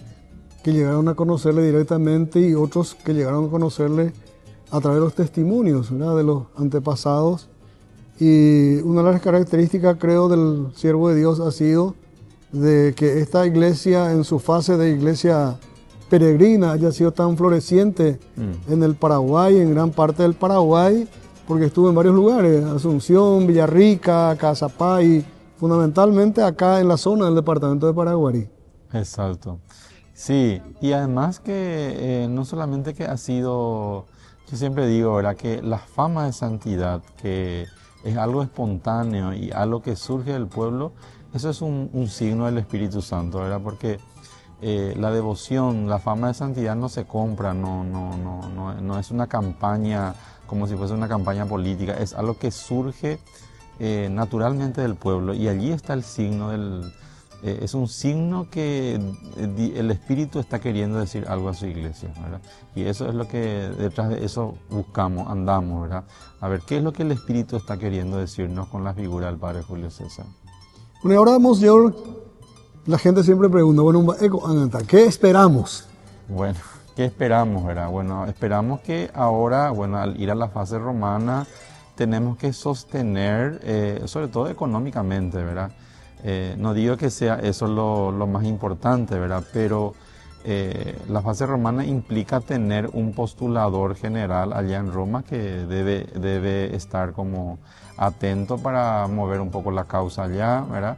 que llegaron a conocerle directamente y otros que llegaron a conocerle a través de los testimonios, ¿verdad?, de los antepasados. Y una de las características, creo, del siervo de Dios ha sido de que esta iglesia, en su fase de iglesia peregrina, haya sido tan floreciente en el Paraguay, en gran parte del Paraguay, porque estuvo en varios lugares: Asunción, Villarrica, Cazapá y fundamentalmente acá en la zona del departamento de Paraguarí. Exacto. Sí, y además que no solamente que ha sido, yo siempre digo, ¿verdad?, que la fama de santidad, que es algo espontáneo y algo que surge del pueblo, eso es un signo del Espíritu Santo, ¿verdad? Porque la devoción, la fama de santidad no se compra, no es una campaña como si fuese una campaña política, es algo que surge naturalmente del pueblo, y allí está el signo es un signo que el Espíritu está queriendo decir algo a su iglesia, ¿verdad? Y eso es lo que detrás de eso buscamos, andamos, ¿verdad? A ver, ¿qué es lo que el Espíritu está queriendo decirnos con la figura del Padre Julio César? Bueno, y ahora, Monseñor, la gente siempre pregunta, bueno, ¿qué esperamos? Bueno, ¿qué esperamos, verdad? Bueno, esperamos que ahora, bueno, al ir a la fase romana, tenemos que sostener, sobre todo económicamente, ¿verdad? No digo que sea eso lo más importante, ¿verdad? Pero la fase romana implica tener un postulador general allá en Roma que debe estar como atento para mover un poco la causa allá, ¿verdad?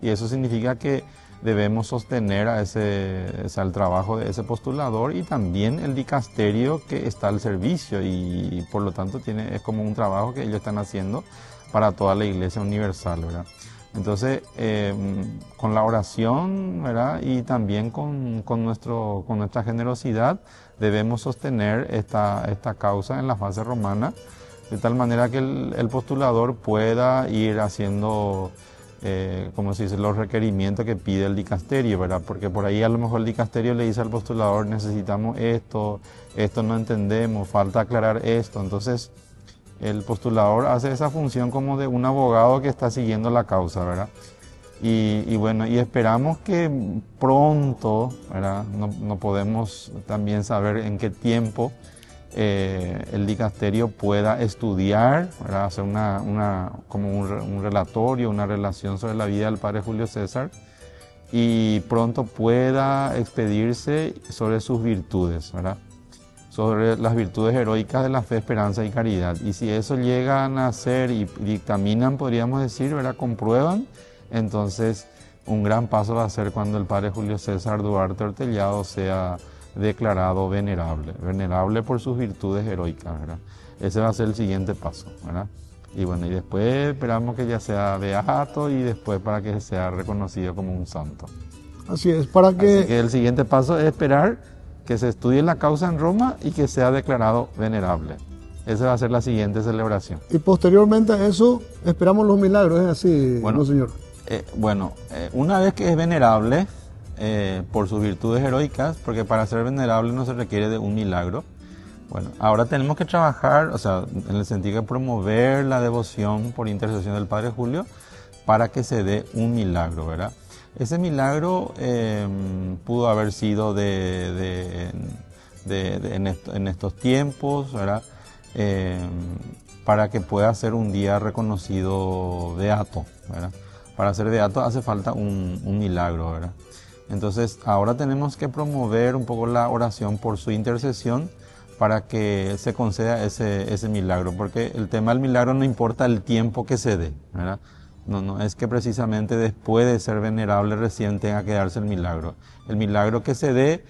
Y eso significa que debemos sostener el trabajo de ese postulador y también el dicasterio que está al servicio, y por lo tanto es como un trabajo que ellos están haciendo para toda la Iglesia universal, ¿verdad? Entonces, con la oración, ¿verdad?, y también con nuestra generosidad, debemos sostener esta causa en la fase romana, de tal manera que el postulador pueda ir haciendo, como se dice, los requerimientos que pide el dicasterio, ¿verdad? Porque por ahí a lo mejor el dicasterio le dice al postulador: necesitamos esto no entendemos, falta aclarar esto. Entonces, el postulador hace esa función como de un abogado que está siguiendo la causa, ¿verdad? Y bueno, y esperamos que pronto, ¿verdad? No podemos también saber en qué tiempo el dicasterio pueda estudiar, ¿verdad?, hacer como un relatorio, una relación sobre la vida del Padre Julio César, y pronto pueda expedirse sobre sus virtudes, ¿verdad?, sobre las virtudes heroicas de la fe, esperanza y caridad. Y si eso llegan a ser y dictaminan, podríamos decir, ¿verdad?, comprueban, entonces un gran paso va a ser cuando el Padre Julio César Duarte Ortellado sea declarado venerable por sus virtudes heroicas, ¿verdad? Ese va a ser el siguiente paso, ¿verdad? Y bueno, y después esperamos que ya sea beato y después para que sea reconocido como un santo. Así es, Así que el siguiente paso es esperar que se estudie la causa en Roma y que sea declarado venerable. Esa va a ser la siguiente celebración. Y posteriormente a eso esperamos los milagros, ¿es así, Monseñor? Una vez que es venerable, por sus virtudes heroicas, porque para ser venerable no se requiere de un milagro. Bueno, ahora tenemos que trabajar, o sea, en el sentido de promover la devoción por intercesión del Padre Julio para que se dé un milagro, ¿verdad? Ese milagro pudo haber sido en estos tiempos, ¿verdad? Para que pueda ser un día reconocido beato, ¿verdad? Para ser beato hace falta un milagro, ¿verdad? Entonces, ahora tenemos que promover un poco la oración por su intercesión para que se conceda ese milagro, porque el tema del milagro no importa el tiempo que se dé, ¿verdad? No es que precisamente después de ser venerable recién tenga que darse el milagro. El milagro que se dé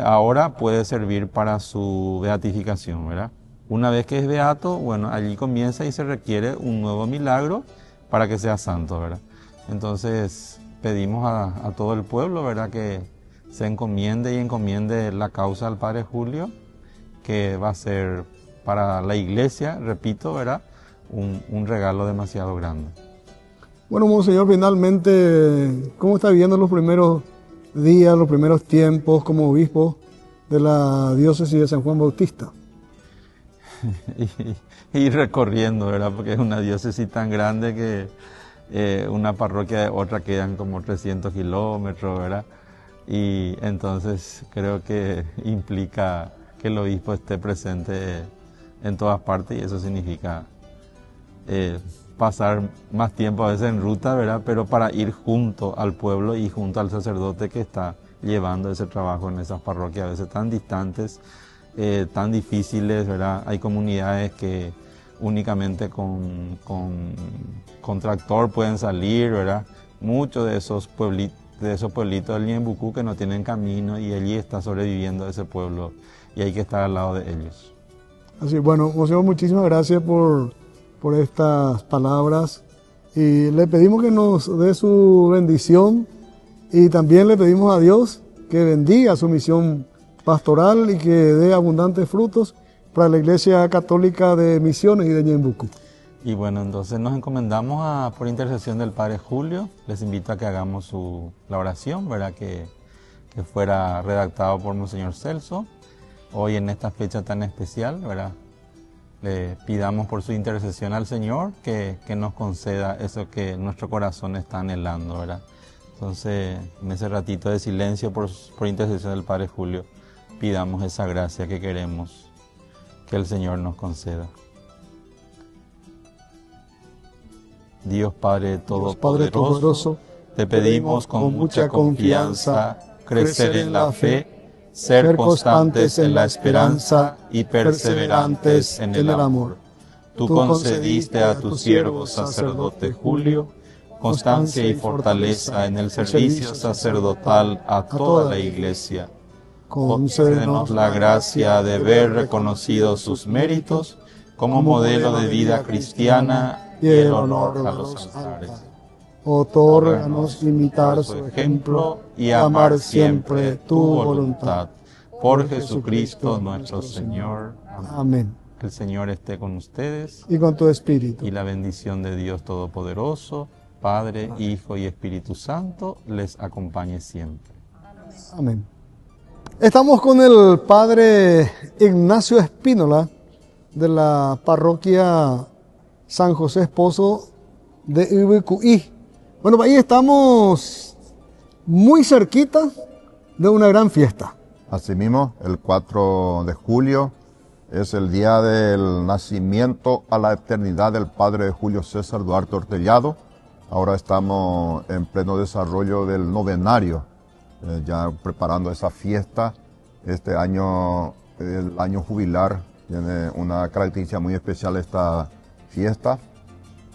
ahora puede servir para su beatificación, ¿verdad? Una vez que es beato, bueno, allí comienza y se requiere un nuevo milagro para que sea santo, ¿verdad? Entonces pedimos a todo el pueblo, ¿verdad?, que se encomiende la causa al Padre Julio, que va a ser para la iglesia, repito, ¿verdad?, un regalo demasiado grande. Bueno, Monseñor, finalmente, ¿cómo está viviendo los primeros días, los primeros tiempos como obispo de la diócesis de San Juan Bautista? y recorriendo, ¿verdad?, porque es una diócesis tan grande que una parroquia de otra quedan como 300 kilómetros, ¿verdad? Y entonces creo que implica que el obispo esté presente en todas partes, y eso significa pasar más tiempo a veces en ruta, ¿verdad?, pero para ir junto al pueblo y junto al sacerdote que está llevando ese trabajo en esas parroquias a veces tan distantes, tan difíciles, ¿verdad? Hay comunidades que únicamente con tractor pueden salir, ¿verdad? Muchos de esos pueblitos del Ñembucú que no tienen camino, y allí está sobreviviendo ese pueblo y hay que estar al lado de ellos. Así, bueno, Monseñor, muchísimas gracias por estas palabras, y le pedimos que nos dé su bendición, y también le pedimos a Dios que bendiga su misión pastoral y que dé abundantes frutos para la Iglesia Católica de Misiones y de Ñembucú. Y bueno, entonces nos encomendamos por intercesión del Padre Julio. Les invito a que hagamos la oración, ¿verdad?, que fuera redactado por Monseñor Celso. Hoy en esta fecha tan especial, ¿verdad?, le pidamos por su intercesión al Señor que nos conceda eso que nuestro corazón está anhelando, ¿verdad? Entonces, en ese ratito de silencio por intercesión del Padre Julio, pidamos esa gracia que queremos que el Señor nos conceda. Dios Padre Todopoderoso, te pedimos con mucha confianza crecer en la fe, ser constantes en la esperanza y perseverantes en el amor. Tú concediste a tu siervo sacerdote Julio constancia y fortaleza en el servicio sacerdotal a toda la Iglesia. Concédenos la gracia de ver reconocidos sus méritos como modelo de vida cristiana y el honor a los altares. Otórganos imitar su ejemplo y amar siempre tu voluntad. Por Jesucristo nuestro Señor. Amén. Que el Señor esté con ustedes. Y con tu espíritu. Y la bendición de Dios Todopoderoso, Padre, Hijo y Espíritu Santo, les acompañe siempre. Amén. Estamos con el Padre Ignacio Espínola de la parroquia San José Esposo de Ibicuí. Bueno, ahí estamos muy cerquita de una gran fiesta. Asimismo, el 4 de julio es el día del nacimiento a la eternidad del Padre Julio César Duarte Ortellado. Ahora estamos en pleno desarrollo del novenario, ya preparando esa fiesta. Este año, el año jubilar, tiene una característica muy especial esta fiesta.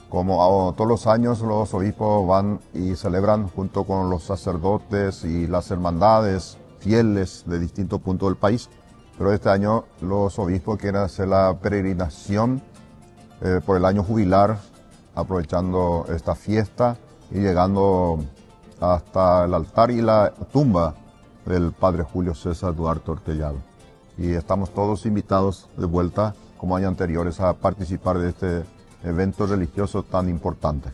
Como todos los años, los obispos van y celebran junto con los sacerdotes y las hermandades fieles de distintos puntos del país. Pero este año los obispos quieren hacer la peregrinación por el año jubilar, aprovechando esta fiesta y llegando hasta el altar y la tumba del Padre Julio César Duarte Ortellado. Y estamos todos invitados de vuelta, como años anteriores, a participar de este evento religioso tan importante.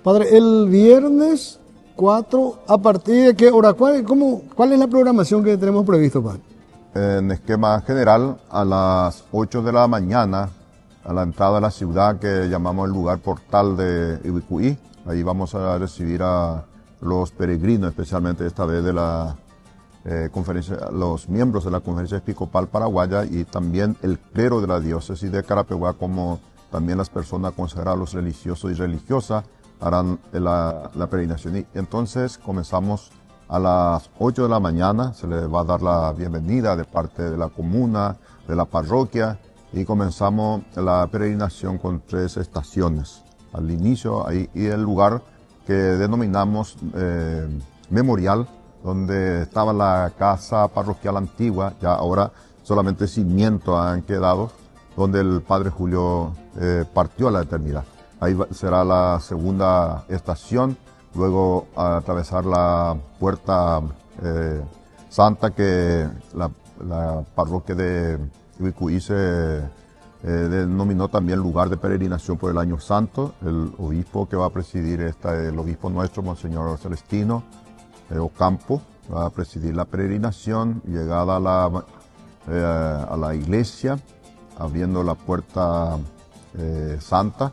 Padre, el viernes 4, ¿a partir de qué hora? ¿Cuál es la programación que tenemos previsto, Padre? En esquema general, a las 8 de la mañana, a la entrada de la ciudad que llamamos el lugar portal de Ibicuí. Ahí vamos a recibir a los peregrinos, especialmente esta vez de la conferencia, los miembros de la Conferencia Episcopal Paraguaya, y también el clero de la diócesis de Carapeguá, como también las personas consagradas, los religiosos y religiosas, harán la peregrinación. Y entonces comenzamos a las 8 de la mañana, se les va a dar la bienvenida de parte de la comuna, de la parroquia, y comenzamos la peregrinación con 3 estaciones. al inicio, ahí, y el lugar que denominamos memorial, donde estaba la casa parroquial antigua, ya ahora solamente cimientos han quedado, donde el Padre Julio partió a la eternidad. Ahí será la segunda estación, luego a atravesar la puerta santa que la parroquia de Ibicuí se denominó también lugar de peregrinación por el año santo. El obispo que va a presidir el obispo nuestro, Monseñor Celestino Ocampo, va a presidir la peregrinación, llegada a la iglesia, abriendo la puerta santa.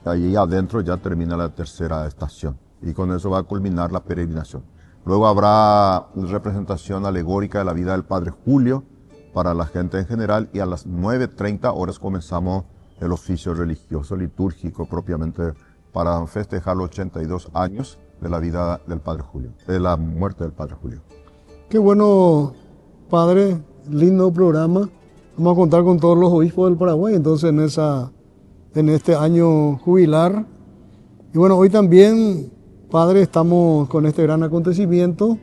Allí adentro ya termina la tercera estación y con eso va a culminar la peregrinación. Luego habrá representación alegórica de la vida del Padre Julio para la gente en general y a las 9:30 horas comenzamos el oficio religioso litúrgico propiamente para festejar los 82 años de la vida del Padre Julio, de la muerte del Padre Julio. Qué bueno, Padre, lindo programa. Vamos a contar con todos los obispos del Paraguay entonces en este año jubilar. Y bueno, hoy también, Padre, estamos con este gran acontecimiento,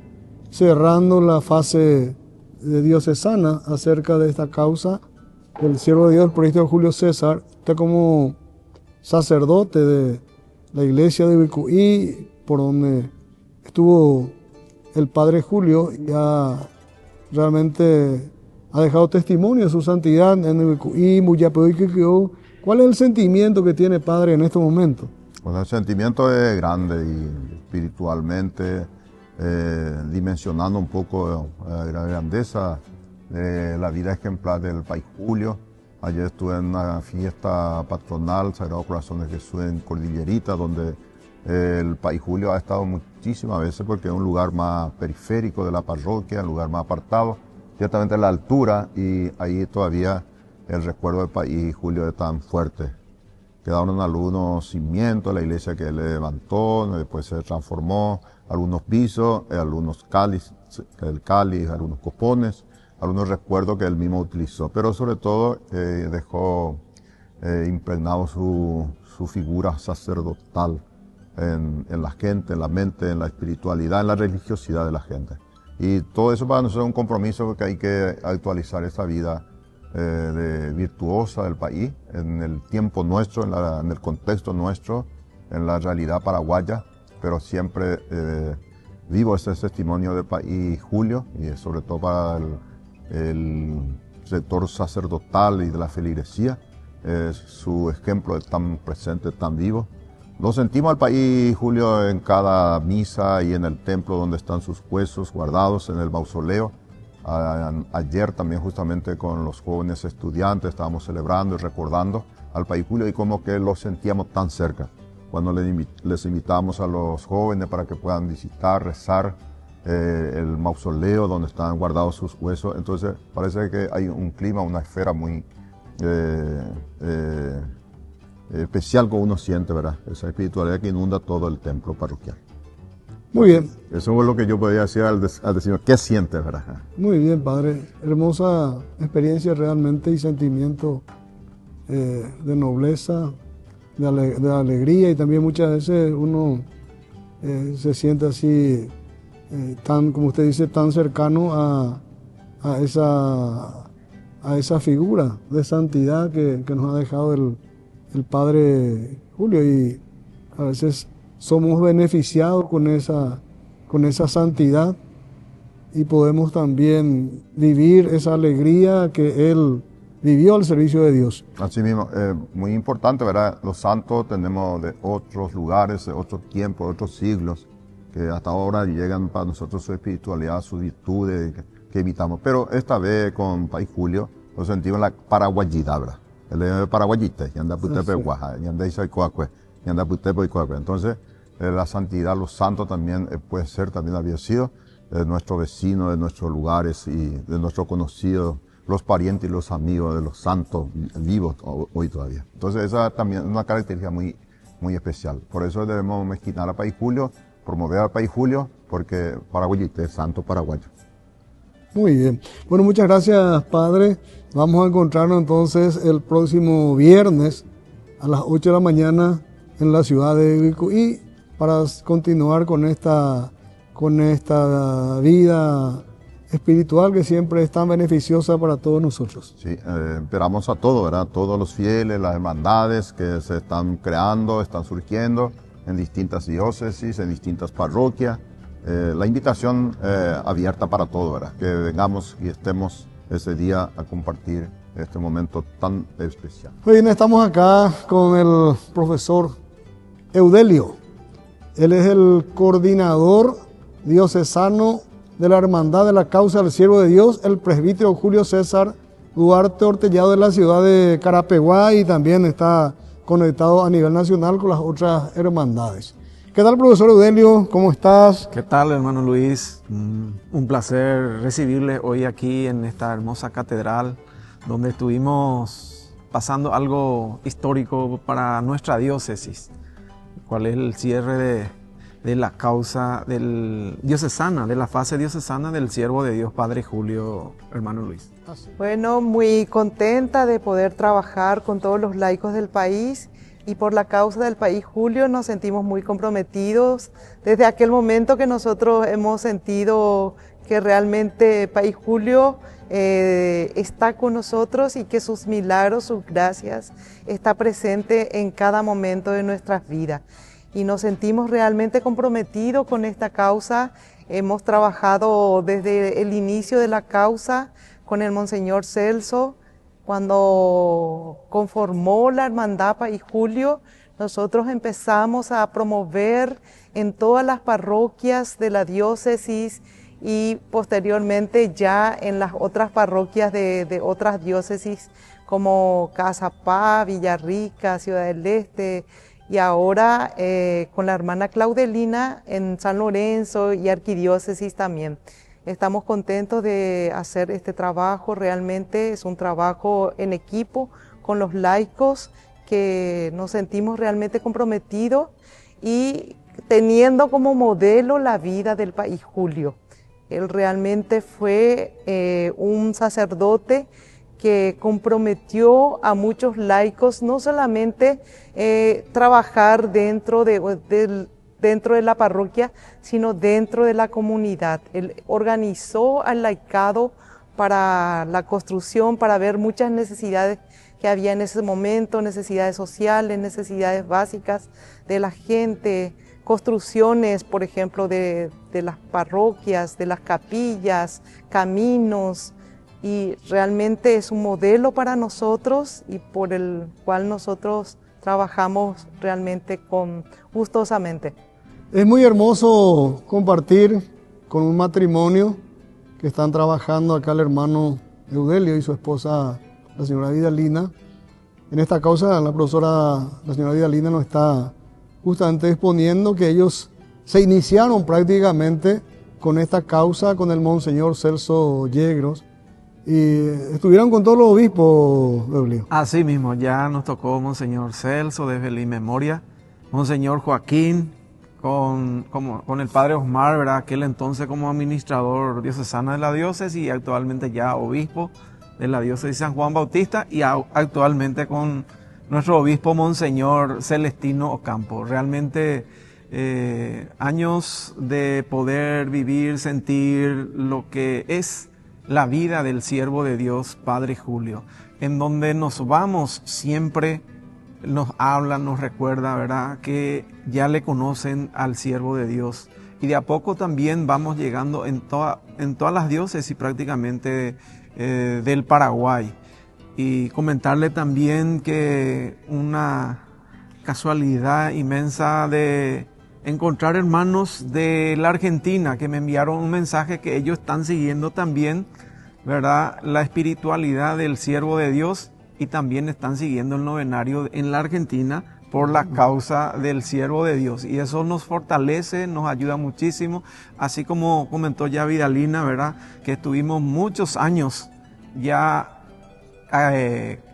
cerrando la fase de diocesana acerca de esta causa del siervo de Dios, el proyecto Julio César. Usted como sacerdote de la iglesia de Ibicuí, por donde estuvo el Padre Julio, ya realmente ha dejado testimonio de su santidad en Ibicuí, Muyapeo y Quiqueo. ¿Cuál es el sentimiento que tiene, Padre, en este momento? Bueno, el sentimiento es grande y espiritualmente, dimensionando un poco la grandeza de la vida ejemplar del Pai Julio. Ayer estuve en una fiesta patronal, Sagrado Corazón de Jesús en Cordillerita, donde el Pai Julio ha estado muchísimas veces porque es un lugar más periférico de la parroquia, un lugar más apartado, ciertamente a la altura, y ahí todavía el recuerdo del Pai Julio es tan fuerte. Quedaron algunos cimientos de la iglesia que él levantó, después se transformó, algunos pisos, algunos cáliz, algunos copones, algunos recuerdos que él mismo utilizó, pero sobre todo dejó impregnado su figura sacerdotal en la gente, en la mente, en la espiritualidad, en la religiosidad de la gente. Y todo eso para nosotros es un compromiso porque hay que actualizar esa vida virtuosa del país, en el tiempo nuestro, en el contexto nuestro, en la realidad paraguaya, pero siempre vivo ese testimonio del país Julio, y sobre todo para el sector sacerdotal y de la feligresía, su ejemplo es tan presente, tan vivo. Lo sentimos al país Julio en cada misa y en el templo donde están sus huesos guardados en el mausoleo. Ayer también justamente con los jóvenes estudiantes estábamos celebrando y recordando al Pai Julio y como que lo sentíamos tan cerca. Cuando les invitamos a los jóvenes para que puedan visitar, rezar el mausoleo donde están guardados sus huesos, entonces parece que hay un clima, una esfera muy especial que uno siente, ¿verdad? Esa espiritualidad que inunda todo el templo parroquial. Muy bien. Eso es lo que yo podría decir al decirme, ¿qué sientes, verdad? Muy bien, Padre. Hermosa experiencia realmente y sentimiento de nobleza, de alegría, y también muchas veces uno se siente así, tan, como usted dice, tan cercano a esa figura de santidad que nos ha dejado el Padre Julio, y a veces somos beneficiados con esa santidad y podemos también vivir esa alegría que él vivió al servicio de Dios. Así mismo, muy importante, ¿verdad? Los santos tenemos de otros lugares, de otros tiempos, de otros siglos, que hasta ahora llegan para nosotros su espiritualidad, sus virtudes que imitamos. Pero esta vez con Pai Julio lo sentimos en la paraguayidad, ¿verdad? Él es paraguayita, y anda putepe guaja, y anda isaicoacue, y anda putepe y coacue. Entonces, la santidad, los santos también puede ser, también había sido de nuestros vecinos, de nuestros lugares y de nuestros conocidos, los parientes y los amigos de los santos vivos hoy todavía. Entonces, esa también es una característica muy, muy especial. Por eso debemos mezquinar a Pai Julio, promover a Pai Julio, porque paraguayita es santo paraguayo. Muy bien. Bueno, muchas gracias, Padre. Vamos a encontrarnos entonces el próximo viernes a las 8 de la mañana en la ciudad de Vicuí para continuar con esta vida espiritual que siempre es tan beneficiosa para todos nosotros. Sí, esperamos a todos, ¿verdad? Todos los fieles, las hermandades que se están creando, están surgiendo en distintas diócesis, en distintas parroquias. La invitación abierta para todos, ¿verdad? Que vengamos y estemos ese día a compartir este momento tan especial. Hoy estamos acá con el profesor Eudelio. Él es el coordinador diocesano de la Hermandad de la Causa del Siervo de Dios, el presbítero Julio César Duarte Ortellado de la ciudad de Carapeguá, y también está conectado a nivel nacional con las otras hermandades. ¿Qué tal, profesor Eudelio? ¿Cómo estás? ¿Qué tal, hermano Luis? Un placer recibirle hoy aquí en esta hermosa catedral, donde estuvimos pasando algo histórico para nuestra diócesis, cuál es el cierre de la causa diocesana, de la fase diocesana del siervo de Dios, Padre Julio, hermano Luis. Bueno, muy contenta de poder trabajar con todos los laicos del país, y por la causa del país, Julio, nos sentimos muy comprometidos desde aquel momento que nosotros hemos sentido que realmente País Julio está con nosotros y que sus milagros, sus gracias, está presente en cada momento de nuestras vidas. Y nos sentimos realmente comprometidos con esta causa. Hemos trabajado desde el inicio de la causa con el Monseñor Celso. Cuando conformó la Hermandad País Julio, nosotros empezamos a promover en todas las parroquias de la diócesis y posteriormente ya en las otras parroquias de otras diócesis como Cazapá, Villarrica, Ciudad del Este, y ahora con la hermana Claudelina en San Lorenzo y Arquidiócesis también. Estamos contentos de hacer este trabajo, realmente es un trabajo en equipo con los laicos que nos sentimos realmente comprometidos y teniendo como modelo la vida del País Julio. Él realmente fue un sacerdote que comprometió a muchos laicos, no solamente trabajar dentro de la parroquia, sino dentro de la comunidad. Él organizó al laicado para la construcción, para ver muchas necesidades que había en ese momento, necesidades sociales, necesidades básicas de la gente, construcciones, por ejemplo, de las parroquias, de las capillas, caminos, y realmente es un modelo para nosotros y por el cual nosotros trabajamos realmente gustosamente. Es muy hermoso compartir con un matrimonio que están trabajando acá, el hermano Eudelio y su esposa, la señora Vidalina. En esta causa la señora Vidalina nos está justamente exponiendo que ellos se iniciaron prácticamente con esta causa con el Monseñor Celso Yegros, y estuvieron con todos los obispos, Eudelio. Así mismo, ya nos tocó Monseñor Celso desde la inmemoria, Monseñor Joaquín, con el padre Osmar, ¿verdad? Aquel entonces como administrador diocesano de la diócesis y actualmente ya obispo de la diócesis San Juan Bautista, y actualmente con nuestro obispo Monseñor Celestino Ocampo. Realmente años de poder vivir, sentir lo que es la vida del siervo de Dios, Padre Julio, en donde nos vamos siempre nos habla, nos recuerda, ¿verdad?, que ya le conocen al siervo de Dios. Y de a poco también vamos llegando en todas las diócesis prácticamente del Paraguay. Y comentarle también que una casualidad inmensa de encontrar hermanos de la Argentina que me enviaron un mensaje que ellos están siguiendo también, ¿verdad?, la espiritualidad del siervo de Dios, y también están siguiendo el novenario en la Argentina por la causa del siervo de Dios. Y eso nos fortalece, nos ayuda muchísimo, así como comentó ya Vidalina, ¿verdad?, que estuvimos muchos años ya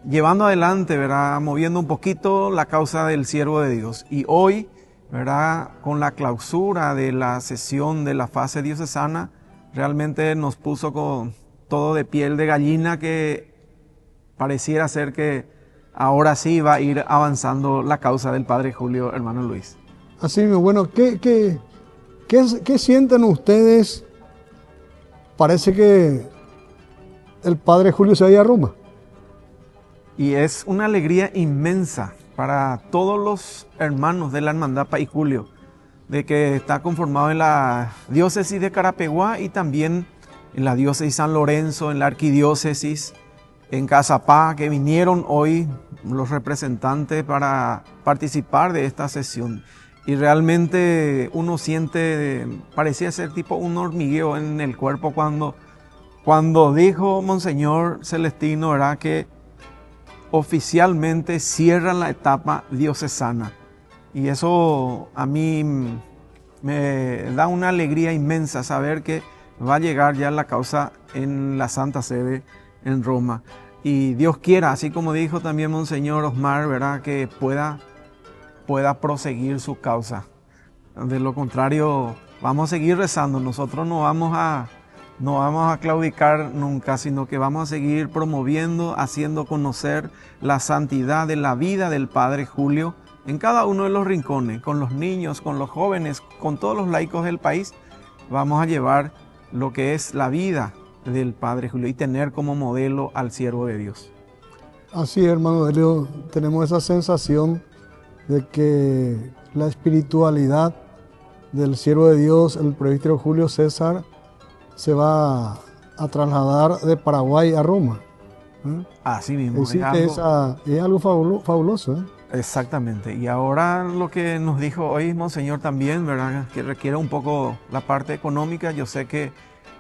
llevando adelante, ¿verdad?, moviendo un poquito la causa del siervo de Dios. Y hoy, ¿verdad?, con la clausura de la sesión de la fase diocesana, realmente nos puso con todo de piel de gallina, que pareciera ser que ahora sí va a ir avanzando la causa del Padre Julio, hermano Luis. Así mismo, bueno, ¿qué sienten ustedes? Parece que el Padre Julio se va a ir a Roma. Y es una alegría inmensa para todos los hermanos de la Hermandad País Julio, de que está conformado en la diócesis de Carapeguá y también en la diócesis San Lorenzo, en la arquidiócesis, en Cazapá, que vinieron hoy los representantes para participar de esta sesión. Y realmente uno siente, parecía ser tipo un hormigueo en el cuerpo cuando dijo Monseñor Celestino, ¿verdad?, que oficialmente cierran la etapa diocesana. Y eso a mí me da una alegría inmensa saber que va a llegar ya la causa en la Santa Sede en Roma. Y Dios quiera, así como dijo también Monseñor Osmar, ¿verdad?, que pueda proseguir su causa. De lo contrario, vamos a seguir rezando. Nosotros no vamos a claudicar nunca, sino que vamos a seguir promoviendo, haciendo conocer la santidad de la vida del Padre Julio en cada uno de los rincones, con los niños, con los jóvenes, con todos los laicos del país. Vamos a llevar lo que es la vida del Padre Julio y tener como modelo al siervo de Dios. Así es, hermano Delio, tenemos esa sensación de que la espiritualidad del siervo de Dios, el presbítero Julio César, se va a trasladar de Paraguay a Roma. Así mismo. Es algo fabuloso. Exactamente. Y ahora lo que nos dijo hoy Monseñor también, ¿verdad?, que requiere un poco la parte económica. Yo sé que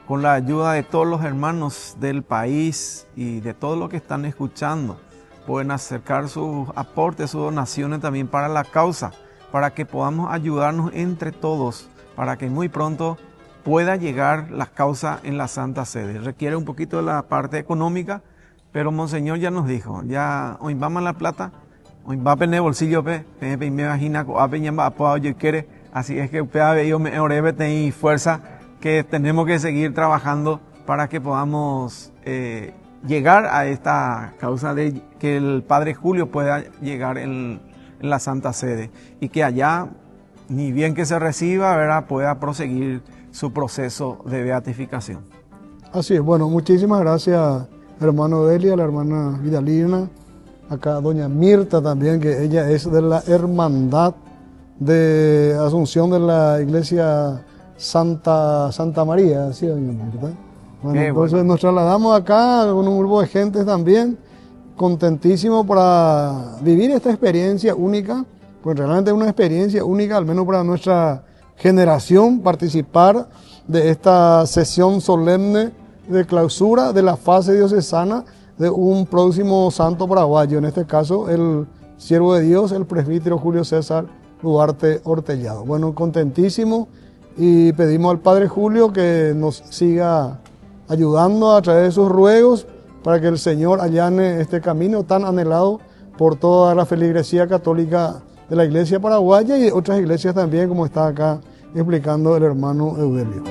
con la ayuda de todos los hermanos del país y de todos los que están escuchando, pueden acercar sus aportes, sus donaciones también para la causa, para que podamos ayudarnos entre todos, para que muy pronto pueda llegar la causa en la Santa Sede. Requiere un poquito de la parte económica, pero Monseñor ya nos dijo, ya hoy vamos a la plata, hoy va a tener bolsillo, me imagina, así es que yo me orebe tener fuerza, que tenemos que seguir trabajando para que podamos llegar a esta causa de que el Padre Julio pueda llegar en la Santa Sede y que allá, ni bien que se reciba, ¿verdad?, pueda proseguir su proceso de beatificación. Así es, bueno, muchísimas gracias, hermano Delia, la hermana Vidalina, acá doña Mirta también, que ella es de la Hermandad de Asunción de la Iglesia Santa María, ¿sí, doña Mirta? Bueno, entonces nos trasladamos acá con un grupo de gente también, contentísimo para vivir esta experiencia única, pues realmente es una experiencia única, al menos para nuestra generación, participar de esta sesión solemne de clausura de la fase diocesana de un próximo santo paraguayo, en este caso el siervo de Dios, el presbítero Julio César Duarte Ortellado. Bueno, contentísimo, y pedimos al Padre Julio que nos siga ayudando a través de sus ruegos para que el Señor allane este camino tan anhelado por toda la feligresía católica de la Iglesia paraguaya y de otras iglesias también, como está acá explicando el hermano Eudelio.